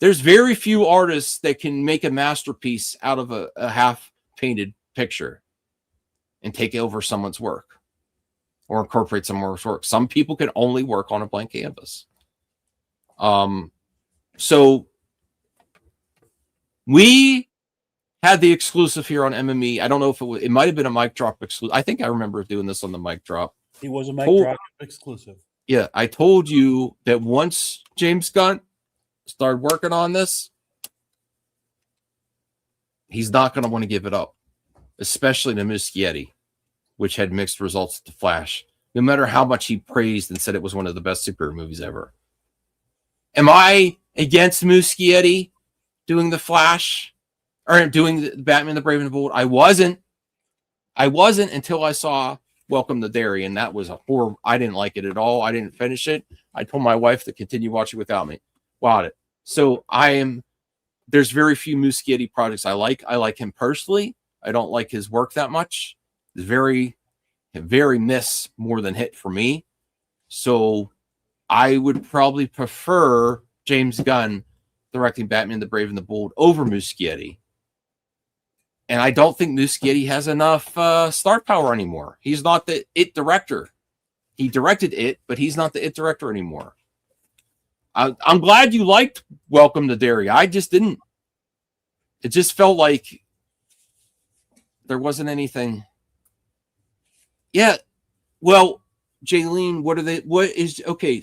There's very few artists that can make a masterpiece out of a half-painted picture and take over someone's work or incorporate someone's work. Some people can only work on a blank canvas. So we had the exclusive here on MME. I don't know if it might have been a mic drop exclusive. I think I remember doing this on the mic drop. He was a mic drop exclusive. Yeah, I told you that once James Gunn started working on this, he's not going to want to give it up, especially to Muschietti, which had mixed results to Flash, no matter how much he praised and said it was one of the best superhero movies ever. Am I against Muschietti doing the Flash or doing the Batman the Brave and the Bold? I wasn't until I saw Welcome to Derry, and that was a horror. I didn't like it at all. I didn't finish it. I told my wife to continue watching without me. Wow it. So there's very few Muschietti projects I like. I like him personally. I don't like his work that much. It's very miss more than hit for me. So I would probably prefer James Gunn directing Batman the Brave and the Bold over Muschietti. And I don't think Muschietti has enough star power anymore. He's not the It director. He directed It, but he's not the It director anymore. I'm glad you liked Welcome to Derry. I just didn't. It just felt like there wasn't anything. Yeah. Well, Jaylene,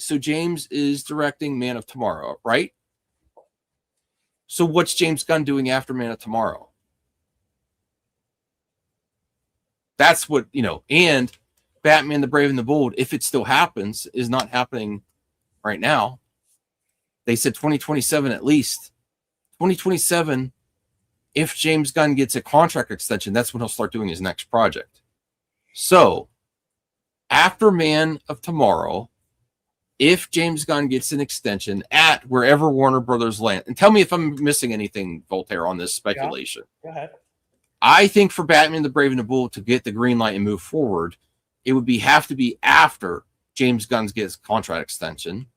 so James is directing Man of Tomorrow, right? So what's James Gunn doing after Man of Tomorrow? That's what, and Batman the Brave and the Bold, if it still happens, is not happening right now. They said 2027 at least. 2027, if James Gunn gets a contract extension, that's when he'll start doing his next project. So, after Man of Tomorrow, if James Gunn gets an extension at wherever Warner Brothers land, and tell me if I'm missing anything, Voltaire, on this speculation. Yeah. Go ahead. I think for Batman the Brave and the Bold to get the green light and move forward, it would have to be after James Gunn gets contract extension.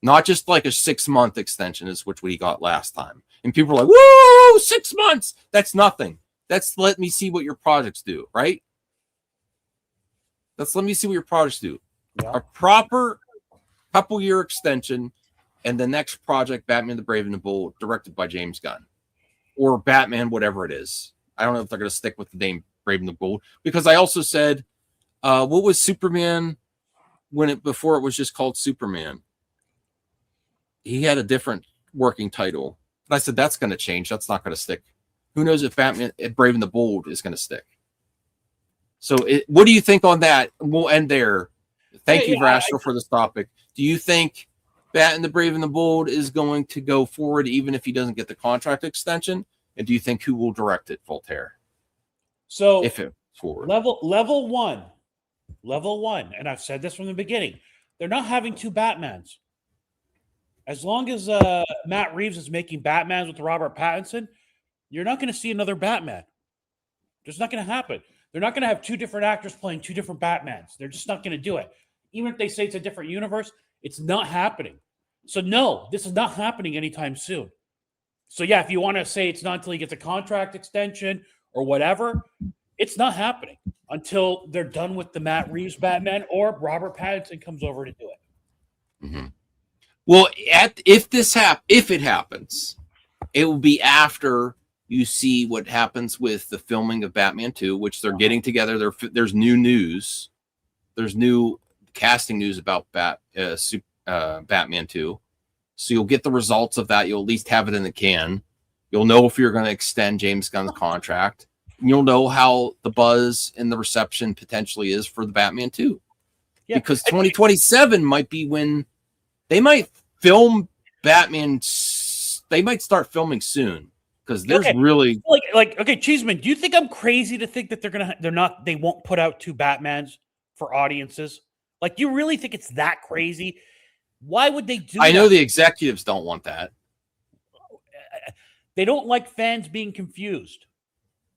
Not just like a 6-month extension is which we got last time. And people are like, woo, 6 months. That's nothing. That's let me see what your projects do, right? Let me see what your projects do. Yeah. A proper couple-year extension, and the next project, Batman the Brave and the Bold, directed by James Gunn. Or Batman, whatever it is. I don't know if they're going to stick with the name Brave and the Bold. Because I also said, what was Superman before it was just called Superman? He had a different working title. And I said, that's going to change. That's not going to stick. Who knows if Batman Brave and the Bold is going to stick? So what do you think on that? We'll end there. Thank you, Rational, for this topic. Do you think Batman the Brave and the Bold is going to go forward even if he doesn't get the contract extension? And do you think who will direct it, Voltaire? So if it's forward. Level one, and I've said this from the beginning, they're not having two Batmans. As long as Matt Reeves is making Batmans with Robert Pattinson, you're not going to see another Batman. It's not going to happen. They're not going to have two different actors playing two different Batmans. They're just not going to do it. Even if they say it's a different universe, it's not happening. So no, this is not happening anytime soon. So yeah, if you want to say it's not until he gets a contract extension or whatever, it's not happening until they're done with the Matt Reeves Batman or Robert Pattinson comes over to do it. Mm-hmm. Well, if it happens, it will be after you see what happens with the filming of Batman 2, which they're getting together. There's new news. There's new casting news about Batman 2. So you'll get the results of that. You'll at least have it in the can. You'll know if you're going to extend James Gunn's contract. And you'll know how the buzz and the reception potentially is for the Batman 2. Yeah. Because 2027 might be when they might film Batman. They might start filming soon. Because there's really okay, Cheeseman, do you think I'm crazy to think that they won't put out two Batmans for audiences? Like, do you really think it's that crazy? Why would they do that? I know the executives don't want that. They don't like fans being confused.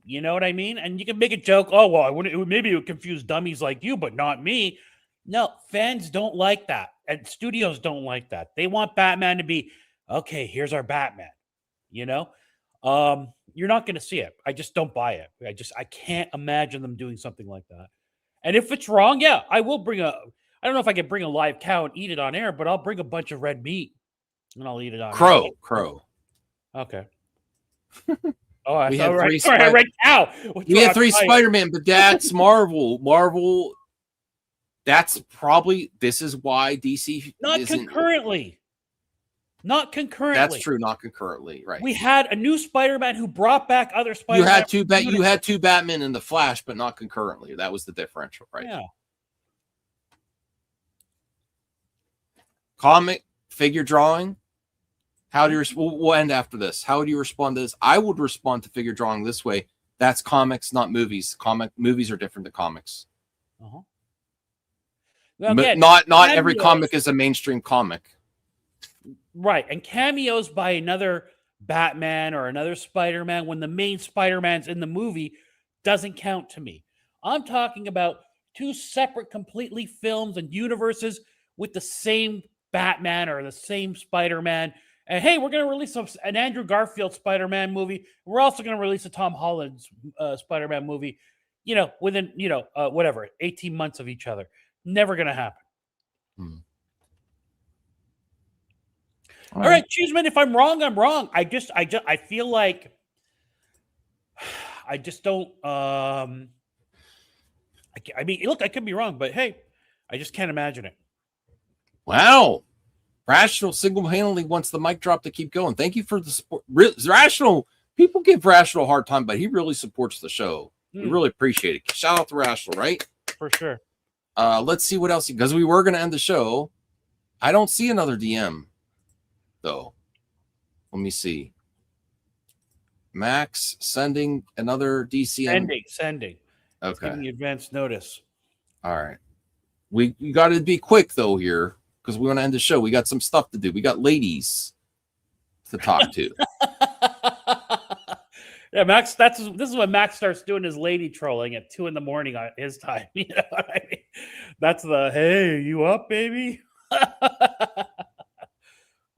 You know what I mean? And you can make a joke, oh, well, maybe it would confuse dummies like you, but not me. No, fans don't like that. And studios don't like that. They want Batman to be, okay, here's our Batman. You know? You're not going to see it. I just don't buy it. I can't imagine them doing something like that. And if it's wrong, yeah, I will I don't know if I can bring a live cow and eat it on air, but I'll bring a bunch of red meat and I'll eat it on air. Crow. Okay. Oh, I thought red cow. We had three Spider-Man, but that's Marvel. Marvel. This is why DC not concurrently. Not concurrently. That's true. Not concurrently, right? We had a new Spider-Man who brought back other Spider-Man. You had two Batman in the Flash, but not concurrently. That was the differential, right? Yeah. Comic figure drawing. How do you? We'll end after this. How would you respond to this? I would respond to figure drawing this way. That's comics, not movies. Movies are different than comics. Uh-huh. Now, again, not every comic is a mainstream comic. Right. And cameos by another Batman or another Spider-Man when the main Spider-Man's in the movie doesn't count to me. I'm talking about two separate completely films and universes with the same Batman or the same Spider-Man. And hey, we're going to release an Andrew Garfield Spider-Man movie. We're also going to release a Tom Holland Spider-Man movie, within, 18 months of each other. Never going to happen. All right, Cheeseman, if I'm wrong, I'm wrong. I feel like I just don't. Look, I could be wrong, but hey, I just can't imagine it. Wow, Rational single-handedly wants the mic drop to keep going. Thank you for the support. Rational, people give Rational a hard time, but he really supports the show. We really appreciate it. Shout out to Rational, right? For sure. Let's see what else, because we were going to end the show. I don't see another DM. Though, let me see. Max sending another DCM. Sending. Okay. Giving advance notice. All right. We got to be quick though here because we want to end the show. We got some stuff to do. We got ladies to talk to. Yeah, Max. This is when Max starts doing his lady trolling at 2 a.m. on his time. You know what I mean? That's the hey, you up, baby?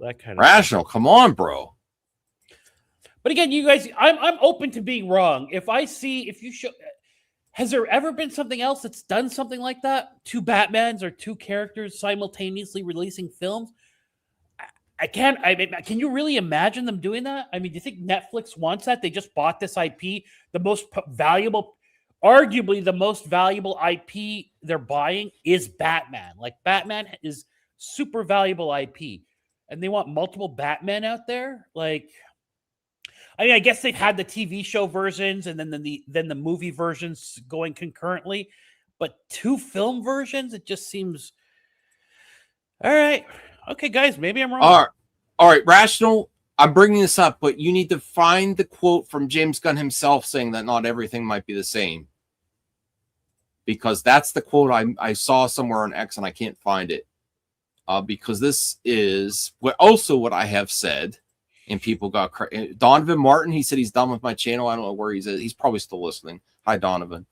That kind of Rational, come on, bro. But again, you guys, I'm open to being wrong. If you show, Has there ever been something else that's done something like that? Two Batmans or two characters simultaneously releasing films? I can't. I mean, can you really imagine them doing that? I mean, do you think Netflix wants that? They just bought this IP, the most valuable, arguably the most valuable IP they're buying is Batman. Like Batman is super valuable IP, and they want multiple Batman out there. Like, I mean, I guess they've had the TV show versions and then the movie versions going concurrently, but two film versions, it just seems all right. Okay, guys, maybe I'm wrong. All right, Rational. I'm bringing this up, but you need to find the quote from James Gunn himself saying that not everything might be the same, because that's the quote I saw somewhere on X and I can't find it. Because this is what I have said, and people got Donovan Martin. He said he's done with my channel. I don't know where he's at. He's probably still listening. Hi, Donovan,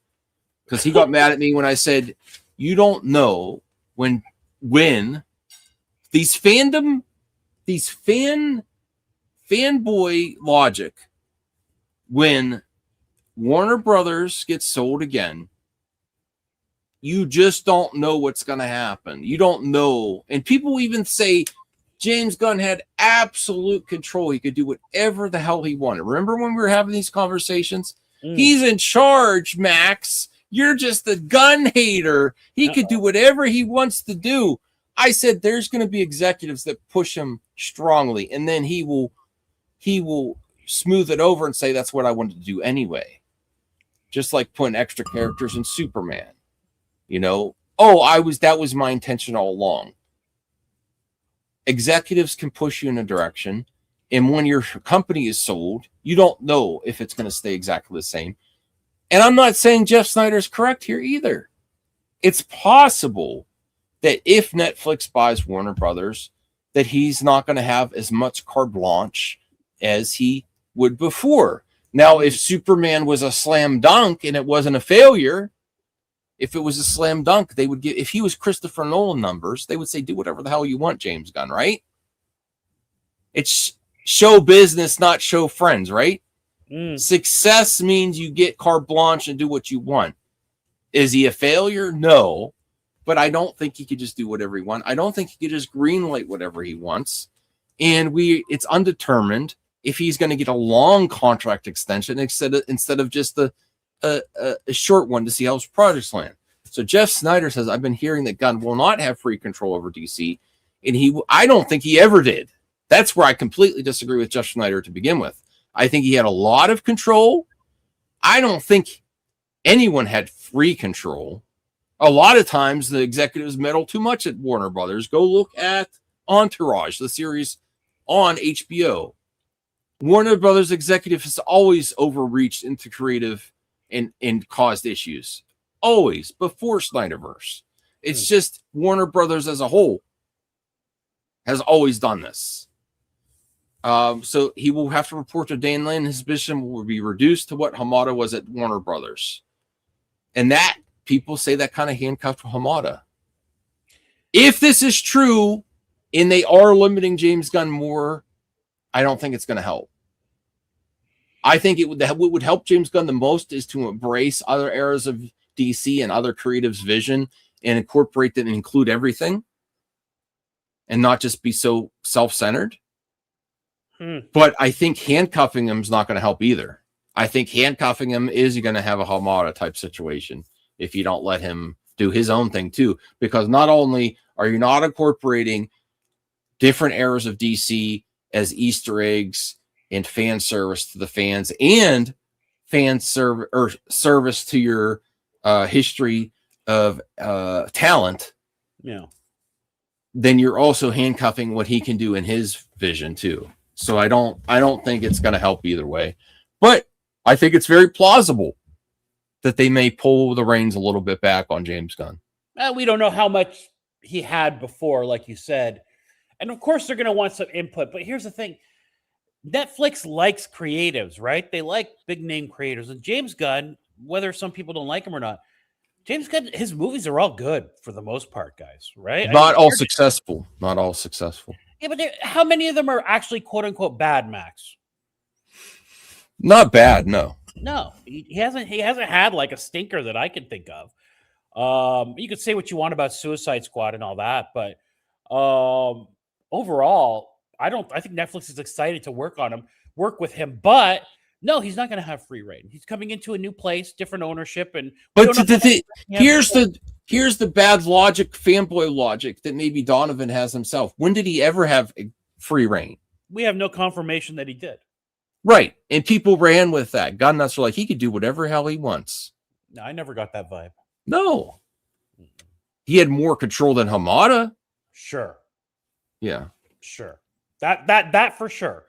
because he got mad at me when I said you don't know when these fanboy logic, when Warner Brothers gets sold again, you just don't know what's going to happen. You don't know. And people even say James Gunn had absolute control. He could do whatever the hell he wanted. Remember when we were having these conversations? He's in charge, Max. You're just a gun hater. He could do whatever he wants to do. I said there's going to be executives that push him strongly, and then he will smooth it over and say that's what I wanted to do anyway. Just like putting extra characters in Superman. You know, that was my intention all along. Executives can push you in a direction, and when your company is sold, you don't know if it's going to stay exactly the same. And I'm not saying Jeff Snyder's correct here either. It's possible that if Netflix buys Warner Brothers, that he's not going to have as much carte blanche as he would before. Now, if Superman was a slam dunk and it wasn't a failure, if it was a slam dunk, they would get, if he was Christopher Nolan numbers, they would say, do whatever the hell you want, James Gunn, right? It's show business, not show friends, right? Success means you get carte blanche and do what you want. Is he a failure? No. But I don't think he could just do whatever he wants. I don't think he could just greenlight whatever he wants. And it's undetermined if he's going to get a long contract extension instead of just a short one to see how his projects land. So Jeff Snyder says, I've been hearing that Gunn will not have free control over DC. And I don't think he ever did. That's where I completely disagree with Jeff Snyder to begin with. I think he had a lot of control. I don't think anyone had free control. A lot of times the executives meddle too much at Warner Brothers. Go look at Entourage, the series on HBO. Warner Brothers executive has always overreached into creative and caused issues. Always, before Snyderverse. It's just Warner Brothers as a whole has always done this. So he will have to report to Dan Lin. His position will be reduced to what Hamada was at Warner Brothers. And that, people say that kind of handcuffed Hamada. If this is true and they are limiting James Gunn more, I don't think it's going to help. I think what would help James Gunn the most is to embrace other eras of DC and other creatives' vision and incorporate them and include everything and not just be so self-centered. But I think handcuffing him is not going to help either. I think handcuffing him is going to have a Hamada type situation if you don't let him do his own thing too. Because not only are you not incorporating different eras of DC as Easter eggs and fan service to the fans and service to your history of talent, then you're also handcuffing what he can do in his vision too. So I don't think it's going to help either way, but I think it's very plausible that they may pull the reins a little bit back on James Gunn. We don't know how much he had before, like you said. And of course they're going to want some input, but here's the thing. Netflix likes creatives, right? They like big name creators. And James Gunn, whether some people don't like him or not, James Gunn, his movies are all good for the most part, guys, right? Not all successful. Not all successful. Yeah, but how many of them are actually quote unquote bad, Max? Not bad, no. No, he hasn't. He hasn't had like a stinker that I can think of. You could say what you want about Suicide Squad and all that, but overall, I think Netflix is excited to work with him. But no, he's not going to have free reign. He's coming into a new place, different ownership, and but here's the bad logic, fanboy logic that maybe Donovan has himself. When did he ever have free reign? We have no confirmation that he did. Right, and people ran with that. God nuts are like he could do whatever hell he wants. No, I never got that vibe. No, he had more control than Hamada. Sure. Yeah. Sure. That for sure.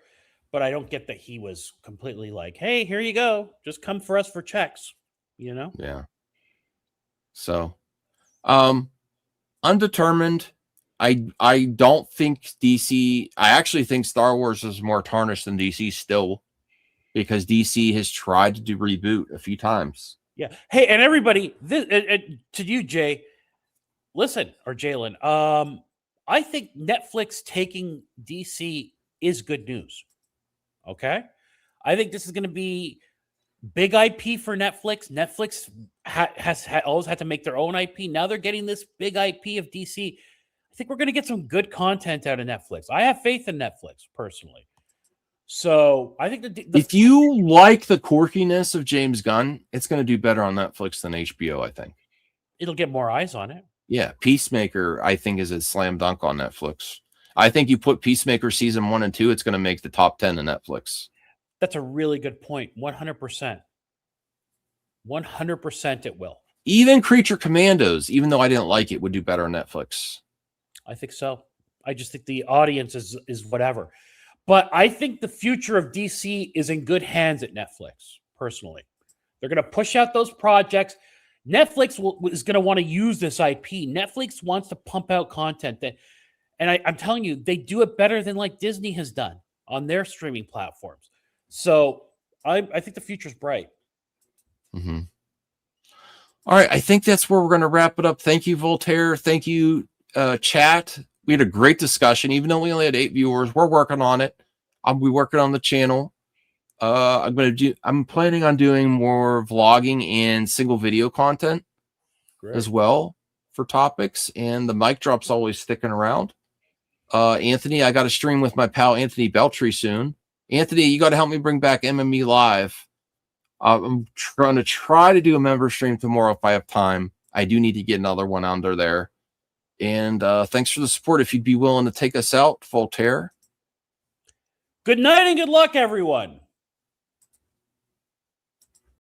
But I don't get that he was completely like, hey, here you go. Just come for us for checks. You know? Yeah. So undetermined. I don't think DC. I actually think Star Wars is more tarnished than DC still, because DC has tried to do reboot a few times. Yeah. Hey, and everybody, to you, Jay, listen, or Jalen, I think Netflix taking DC is good news. Okay? I think this is going to be big IP for Netflix. Netflix has always had to make their own IP. Now they're getting this big IP of DC. I think we're going to get some good content out of Netflix. I have faith in Netflix, personally. So I think if you like the quirkiness of James Gunn, it's going to do better on Netflix than HBO, I think. It'll get more eyes on it. Yeah, Peacemaker, I think, is a slam dunk on Netflix. I think you put Peacemaker season 1 and 2, it's going to make the top 10 of Netflix. That's a really good point. 100%. 100% it will. Even Creature Commandos, even though I didn't like it, would do better on Netflix. I think so. I just think the audience is whatever. But I think the future of DC is in good hands at Netflix, personally. They're going to push out those projects. Netflix is going to want to use this IP. Netflix wants to pump out content and I'm telling you, they do it better than like Disney has done on their streaming platforms. So I think the future's bright. Mm-hmm. All right, I think that's where we're going to wrap it up. Thank you, Voltaire. Thank you, chat. We had a great discussion, even though we only had 8 viewers. We're working on it. I'll be working on the channel. I'm planning on doing more vlogging and single video content as well for topics. And the mic drop's always sticking around. Anthony, I got to stream with my pal Anthony Beltry soon. Anthony, you got to help me bring back MME Live. I'm going to try to do a member stream tomorrow if I have time. I do need to get another one under there. And thanks for the support. If you'd be willing to take us out, Voltaire. Good night and good luck, everyone.